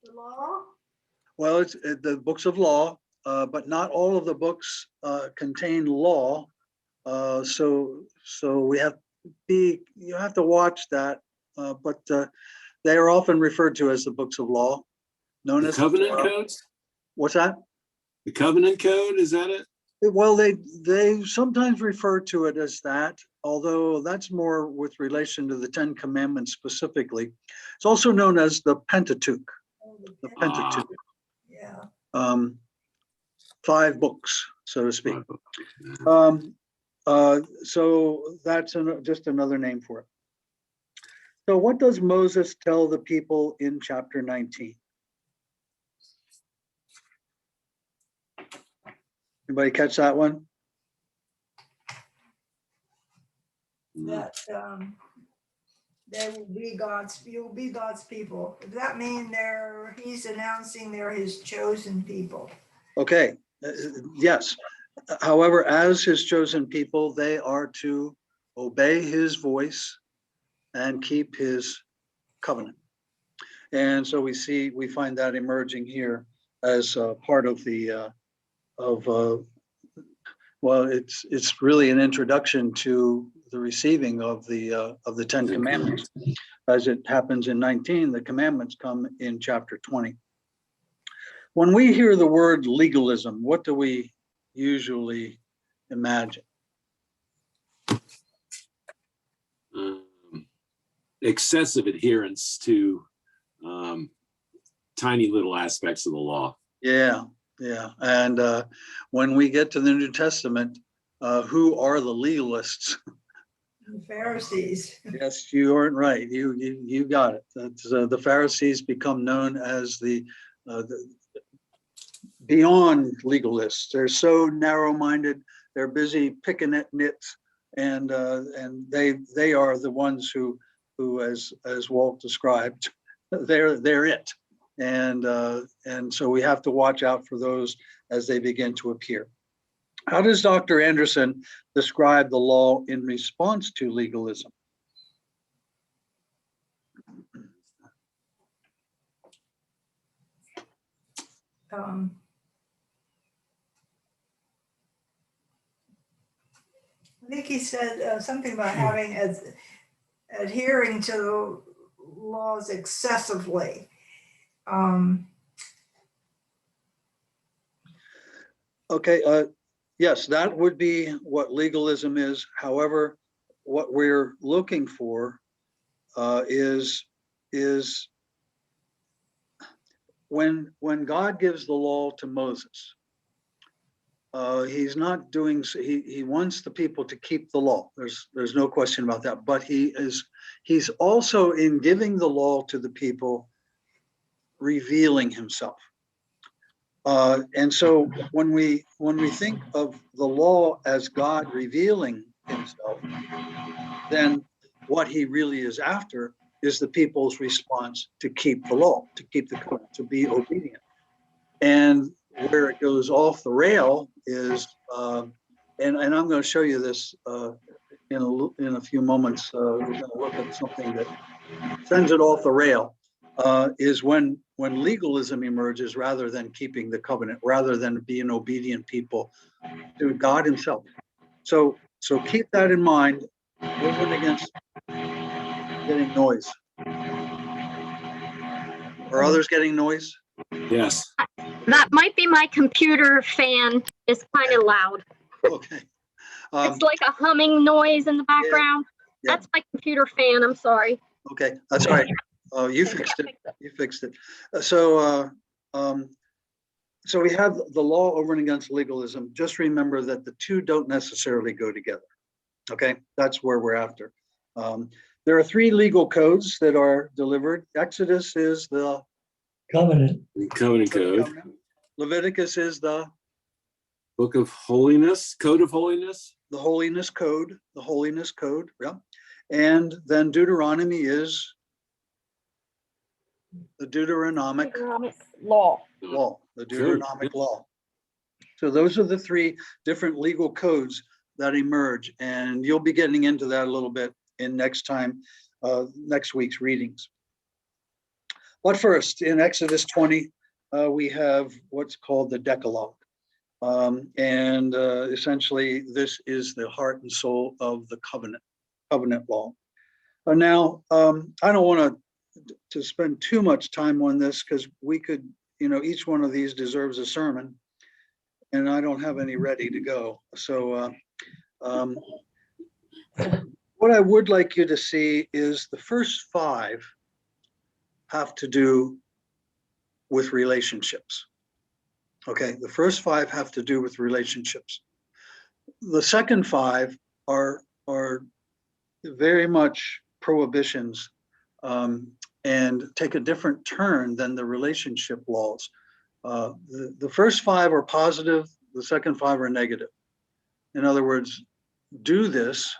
The law? Well, it's the books of law, but not all of the books contain law. So we have you have to watch that, but they are often referred to as the books of law, known The as covenant codes? What's that? The covenant code, is that it? Well, they sometimes refer to it as that, although that's more with relation to the 10 Commandments specifically. It's also known as the Pentateuch. Oh, The Pentateuch. Yeah. 5 books, so to speak. So that's just another name for it. So what does Moses tell the people in chapter 19? Anybody catch that one? That they will be you'll be God's people. Does that mean he's announcing they're his chosen people? Okay, yes. However, as his chosen people, they are to obey his voice and keep his covenant. And so we find that emerging here as part of the well, it's really an introduction to the receiving of the 10 Commandments. As it happens in 19, the commandments come in chapter 20. When we hear the word legalism, what do we usually imagine? Excessive adherence to tiny little aspects of the law. Yeah. And when we get to the New Testament, who are the legalists? The Pharisees. Yes, you aren't right. You got it. That's, the Pharisees become known as the beyond legalists. They're so narrow-minded. They're busy picking at nits, and they are the ones who as Walt described, they're it. And so we have to watch out for those as they begin to appear. How does Dr. Anderson describe the law in response to legalism? I think he said something about adhering to the laws excessively. Okay, yes, that would be what legalism is. However, what we're looking for is when God gives the law to Moses, he's not doing, he wants the people to keep the law. There's no question about that. But he's also, in giving the law to the people, revealing himself. And so when we think of the law as God revealing himself, then what he really is after is the people's response to keep the law, to keep the covenant, to be obedient. And where it goes off the rail is, and I'm going to show you this in a few moments. We're going to look at something that sends it off the rail, is when legalism emerges rather than keeping the covenant, rather than being obedient people to God himself. So keep that in mind. Moving against getting noise. Are others getting noise? Yes. That might be my computer fan. It's kind of loud. Okay. It's like a humming noise in the background. Yeah. That's my computer fan. I'm sorry. Okay, that's all right. Oh, you Okay, fixed I it. fixed it. You fixed it. So we have the law over and against legalism. Just remember that the two don't necessarily go together. Okay, that's where we're after. There are three legal codes that are delivered. Exodus is the Covenant. Covenant code, covenant. Leviticus is the book of holiness, code of holiness. holiness code, yeah. And then Deuteronomy is the Deuteronomic Deuteronomic law. law, the Deuteronomic law. So those are the three different legal codes that emerge, and you'll be getting into that a little bit in next week's readings. But first, in Exodus 20, we have what's called the Decalogue. Essentially, this is the heart and soul of the covenant law. Now, I don't want to spend too much time on this because we could, each one of these deserves a sermon, and I don't have any ready to go. So what I would like you to see is the first 5 have to do with relationships. Okay, the first 5 have to do with relationships. The second 5 are very much prohibitions and take a different turn than the relationship laws. The first 5 are positive, the second 5 are negative. In other words, do this,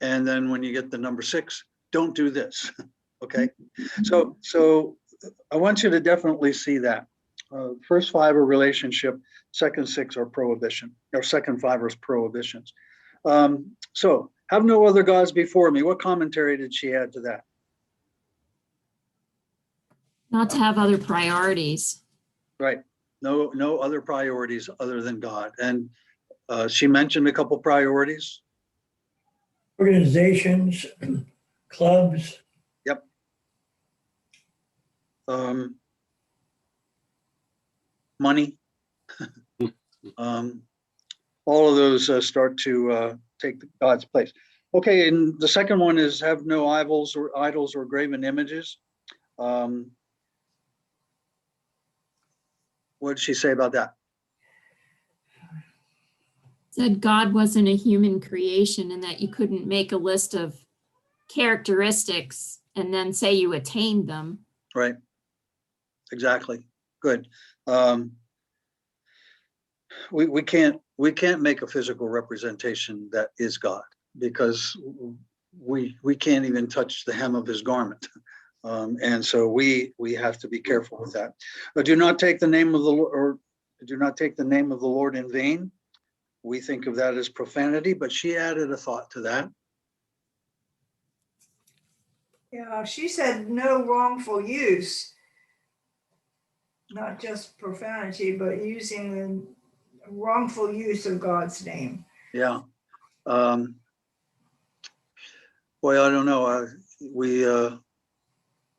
and then when you get the number 6, don't do this. Okay, so I want you to definitely see that. First 5 are relationship, second 6 are prohibition, or second 5 are prohibitions. So have no other gods before me. What commentary did she add to that? Not to have other priorities. Right. No other priorities other than God. And she mentioned a couple priorities. Organizations, clubs. Yep. Money. All of those start to take God's place. Okay, and the second one is have no idols or graven images. What did she say about that? Said God wasn't a human creation and that you couldn't make a list of characteristics and then say you attained them. Right. Exactly. Good. We can't make a physical representation that is God because we can't even touch the hem of his garment. And so we have to be careful with that. But do not take the name of the Lord, or do not take the name of the Lord in vain. We think of that as profanity, but she added a thought to that. Yeah, she said no wrongful use, not just profanity, but using the wrongful use of God's name. Yeah. Boy, I don't know.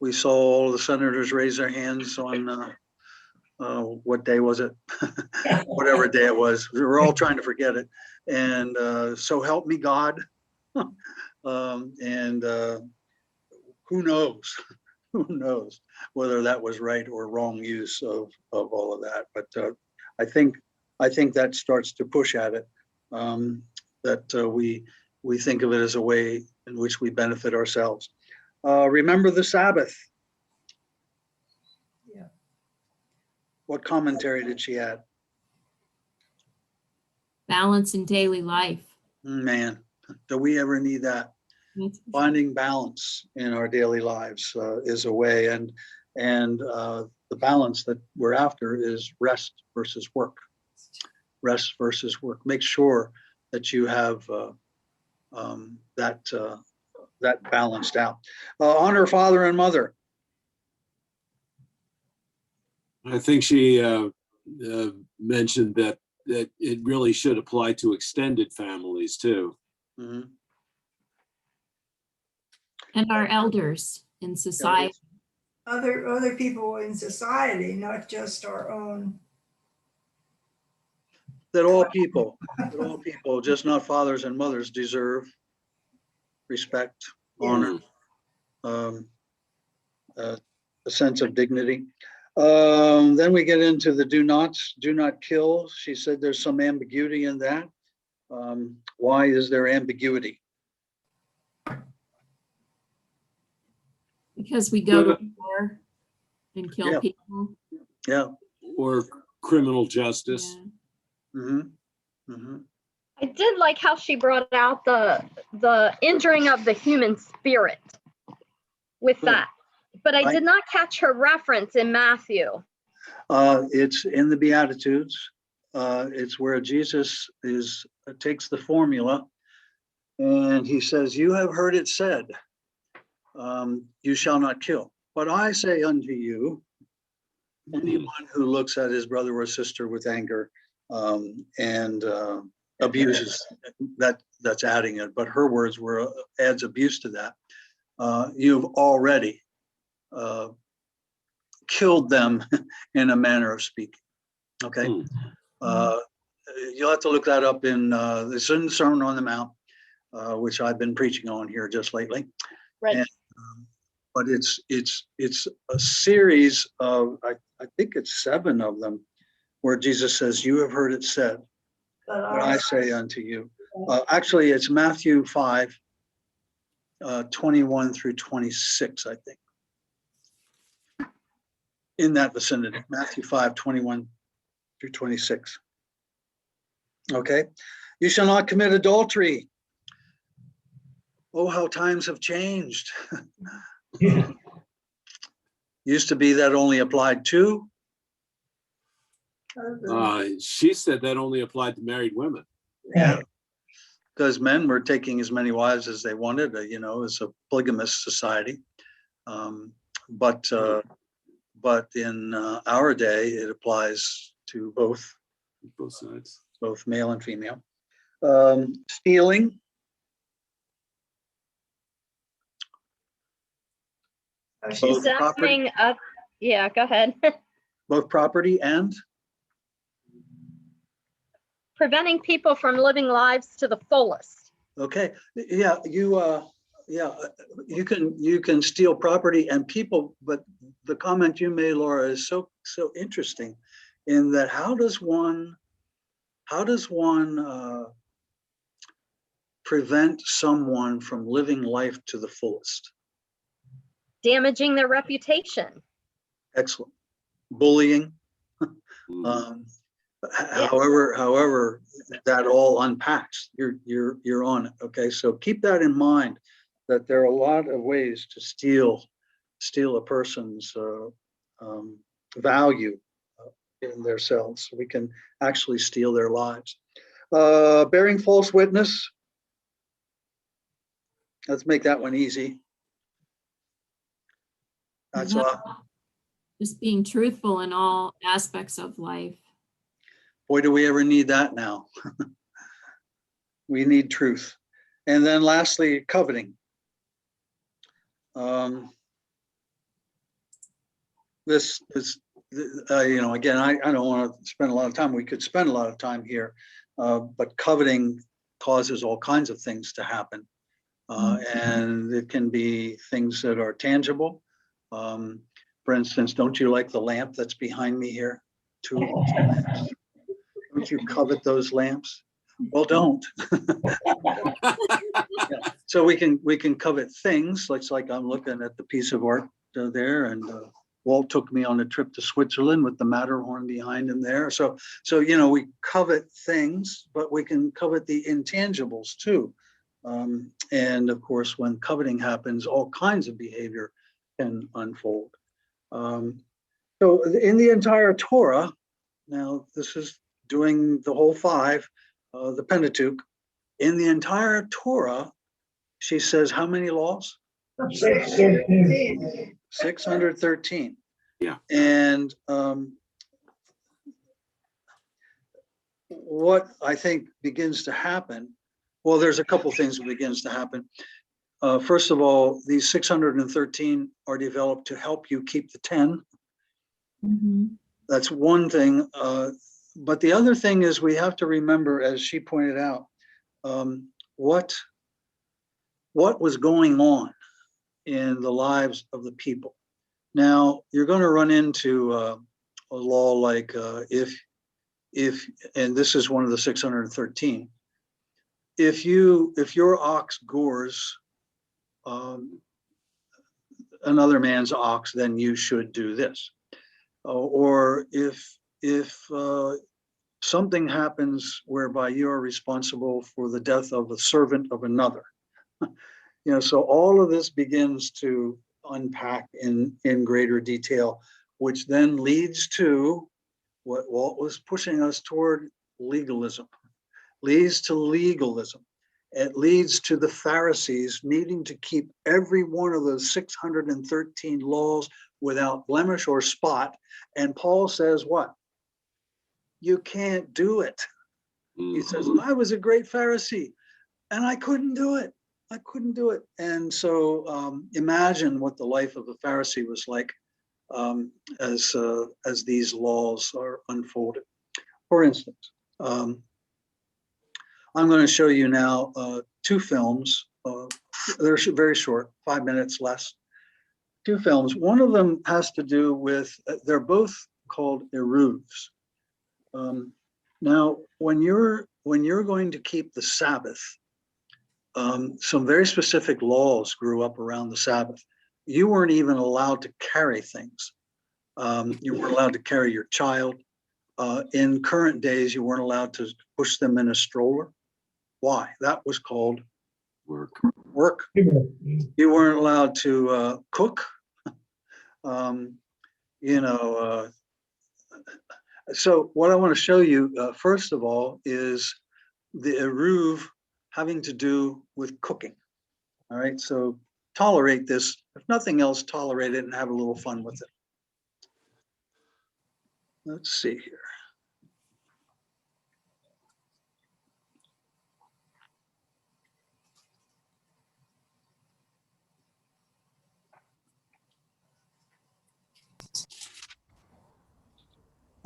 We saw all the senators raise their hands on what day was it? Whatever day it was. We were all trying to forget it. And so help me God. Who knows? Who knows whether that was right or wrong use of all of that. But I think that starts to push at it. That we think of it as a way in which we benefit ourselves. Remember the Sabbath. Yeah. What commentary did she add? Balance in daily life. Man, do we ever need that? Finding balance in our daily lives is a way, and the balance that we're after is rest versus work. Rest versus work. Make sure that you have that balanced out. Honor father and mother. I think she mentioned that it really should apply to extended families too. Mm-hmm. And our elders in society. Other people in society, not just our own. That all people, just not fathers and mothers, deserve respect, Yeah. honor, a sense of dignity. Then we get into the do nots, do not kill. She said there's some ambiguity in that. Why is there ambiguity? Because we go to war and kill Yeah. people. Yeah. Or criminal justice. Yeah. Mm-hmm. I did like how she brought out the injuring of the human spirit with Good. that, but I Right. did not catch her reference in Matthew. It's in the Beatitudes. It's where Jesus takes the formula and he says, "You have heard it said, you shall not kill. But I say unto you, anyone who looks at his brother or sister with anger and abuses, that's adding it. But her words were adds abuse to that. You've already killed them in a manner of speaking." Okay. You'll have to look that up in the Sermon on the Mount, which I've been preaching on here just lately. Right. And, but it's a series of I think it's 7 of them where Jesus says, "You have heard it said, but I say unto you." Actually, it's Matthew 5, 21 through 26, I think. In that vicinity, Matthew 5, 21 through 26. Okay. You shall not commit adultery. Oh, how times have changed. Yeah. Used to be that only applied to. She said that only applied to married women. Yeah. Because men were taking as many wives as they wanted, it's a polygamous society. But in our day, it applies to both sides, both male and female. Stealing. She's Both property, saying, yeah, go ahead. both property and Preventing people from living lives to the fullest. okay. Yeah, you can steal property and people, but the comment you made, Laura, is so interesting in that how does one prevent someone from living life to the fullest? Damaging their reputation. Excellent. Bullying. However that all unpacks, you're on it. Okay, so keep that in mind, that there are a lot of ways to steal a person's value in themselves. We can actually steal their lives. Bearing false witness. Let's make that one easy. That's Just being truthful in all aspects of life. boy, do we ever need that now. We need truth. And then lastly, coveting. This is, again, I don't want to spend a lot of time. We could spend a lot of time here, but coveting causes all kinds of things to happen. And it can be things that are tangible. For instance, don't you like the lamp that's behind me here? Two lamps. Don't you covet those lamps? Well, don't. Yeah. So we can covet things. Like I'm looking at the piece of art there, and Walt took me on a trip to Switzerland with the Matterhorn behind him there. So we covet things, but we can covet the intangibles too. And of course, when coveting happens, all kinds of behavior can unfold. So in the entire Torah, now this is doing the whole 5, the Pentateuch. In the entire Torah, she says how many laws? 613. Yeah. And what I think begins to happen, well, there's a couple things that begins to happen. First of all, these 613 are developed to help you keep the 10. Mm-hmm. That's one thing. But the other thing is we have to remember, as she pointed out, what what was going on in the lives of the people. Now, you're going to run into a law like if, and this is one of the 613, if your ox gores another man's ox, then you should do this. Or if something happens whereby you are responsible for the death of a servant of another. So all of this begins to unpack in greater detail, which then leads to what Walt was pushing us toward, legalism. Leads to legalism. It leads to the Pharisees needing to keep every one of those 613 laws without blemish or spot. And Paul says what? You can't do it. He says, I was a great Pharisee and I couldn't do it. I couldn't do it. And so imagine what the life of a Pharisee was like as these laws are unfolded. For instance, I'm going to show you now 2 films. They're very short, 5 minutes less. 2 films. One of them has to do with, they're both called eruvs. Now, when you're going to keep the Sabbath, some very specific laws grew up around the Sabbath. You weren't even allowed to carry things. You weren't allowed to carry your child. In current days, you weren't allowed to push them in a stroller. Why? That was called work. You weren't allowed to cook. So what I want to show you, first of all, is the eruv having to do with cooking. All right, so tolerate this. If nothing else, tolerate it and have a little fun with it. Let's see here.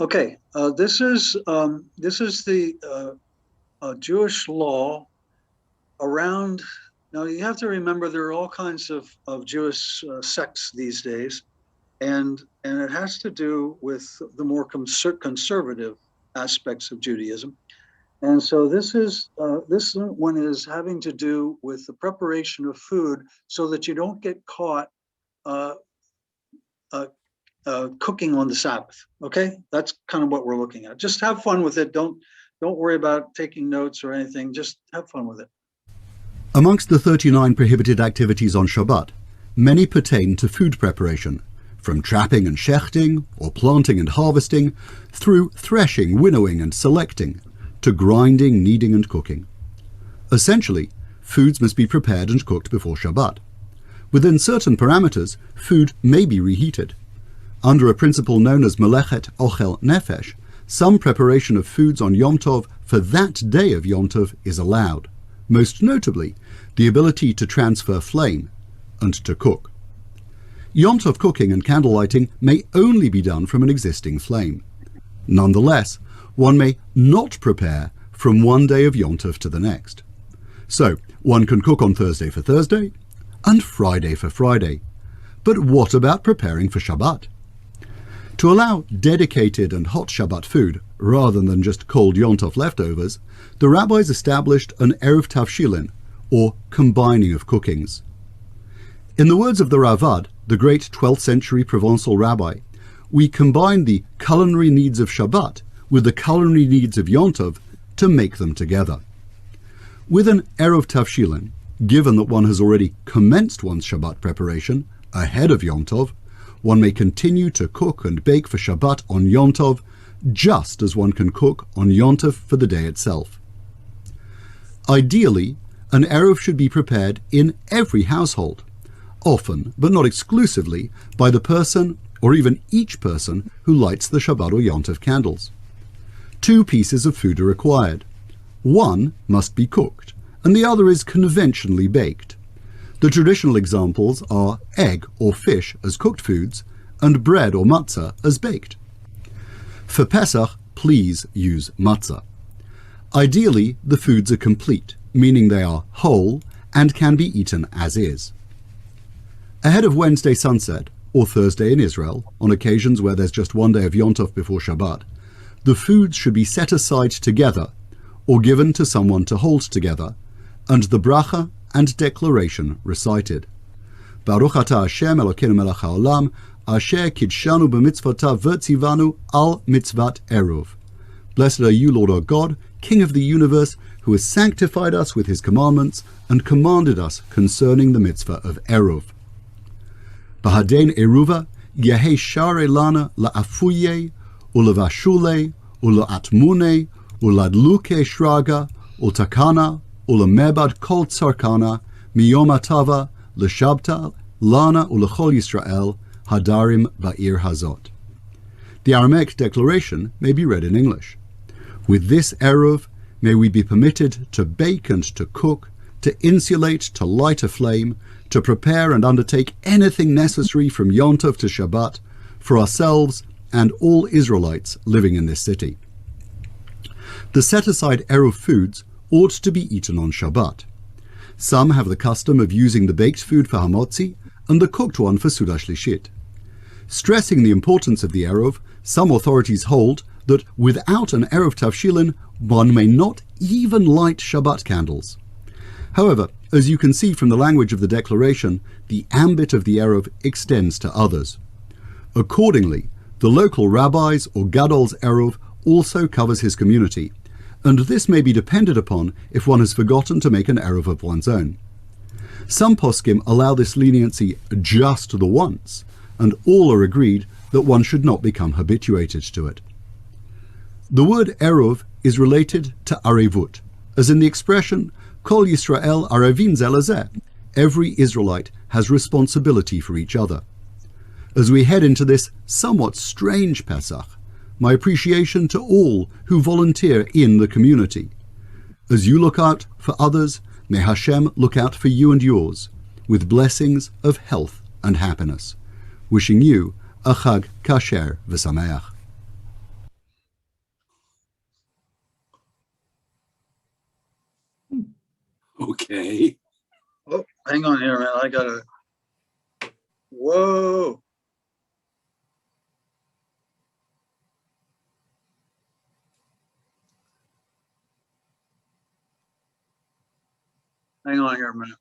Okay, this is the Jewish law around. Now you have to remember there are all kinds of Jewish sects these days, and it has to do with the more conservative aspects of Judaism. And so this one is having to do with the preparation of food so that you don't get caught cooking on the Sabbath. Okay, that's kind of what we're looking at. Just have fun with it. Don't worry about taking notes or anything. Just have fun with it. Amongst the 39 prohibited activities on Shabbat, many pertain to food preparation, from trapping and shechting, or planting and harvesting, through threshing, winnowing and selecting, to grinding, kneading and cooking. Essentially, foods must be prepared and cooked before Shabbat. Within certain parameters, food may be reheated. Under a principle known as melechet ochel nefesh, some preparation of foods on Yom Tov for that day of Yom Tov is allowed, most notably the ability to transfer flame and to cook. Yom Tov cooking and candle lighting may only be done from an existing flame. Nonetheless, one may not prepare from one day of Yom Tov to the next. So, one can cook on Thursday for Thursday and Friday for Friday. But what about preparing for Shabbat? To allow dedicated and hot Shabbat food, rather than just cold Yom Tov leftovers, the rabbis established an Erev Tavshilin, or combining of cookings. In the words of the Ravad, the great 12th century Provençal rabbi, we combine the culinary needs of Shabbat with the culinary needs of Yom Tov to make them together. With an Erev Tavshilin, given that one has already commenced one's Shabbat preparation ahead of Yom Tov, one may continue to cook and bake for Shabbat on Yom Tov, just as one can cook on Yom Tov for the day itself. Ideally, an Erev should be prepared in every household, often, but not exclusively, by the person or even each person who lights the Shabbat or Yom Tov candles. 2 pieces of food are required. One must be cooked, and the other is conventionally baked. The traditional examples are egg or fish as cooked foods, and bread or matzah as baked. For Pesach, please use matzah. Ideally, the foods are complete, meaning they are whole and can be eaten as is. Ahead of Wednesday sunset, or Thursday in Israel, on occasions where there's just one day of Yom Tov before Shabbat, the foods should be set aside together or given to someone to hold together, and the bracha and declaration recited. Baruch atah Hashem Elokeinu melech haolam, asher kidshanu b'mitzvotav v'tzivanu al mitzvat eruv. Blessed are you, Lord our God, King of the universe, who has sanctified us with his commandments and commanded us concerning the mitzvah of eruv. Bahadein eruva yehei share lana la'afuye u'levashule u'la'atmune u'ladluke shraga u'takana u'lemebad kol tzarkana miyom atava l'shabta lana u'lechol Yisrael hadarim ba'ir hazot. The Aramaic declaration may be read in English. With this eruv, may we be permitted to bake and to cook, to insulate, to light a flame, to prepare and undertake anything necessary from Yom Tov to Shabbat for ourselves and all Israelites living in this city. The set-aside eruv foods ought to be eaten on Shabbat. Some have the custom of using the baked food for hamotzi and the cooked one for Suda Shlishit. Stressing the importance of the eruv, some authorities hold that without an eruv tavshilin, one may not even light Shabbat candles. However, as you can see from the language of the declaration, the ambit of the eruv extends to others. Accordingly, the local rabbi's or gadol's eruv also covers his community, and this may be depended upon if one has forgotten to make an eruv of one's own. Some poskim allow this leniency just the once, and all are agreed that one should not become habituated to it. The word eruv is related to arevut, as in the expression Kol Yisrael arevin ze lezeh. Every Israelite has responsibility for each other. As we head into this somewhat strange Pesach, my appreciation to all who volunteer in the community. As you look out for others, may Hashem look out for you and yours, with blessings of health and happiness. Wishing you a Chag Kasher v'Sameach. Okay. Oh, hang on here, man. I gotta. Whoa. Hang on here a minute.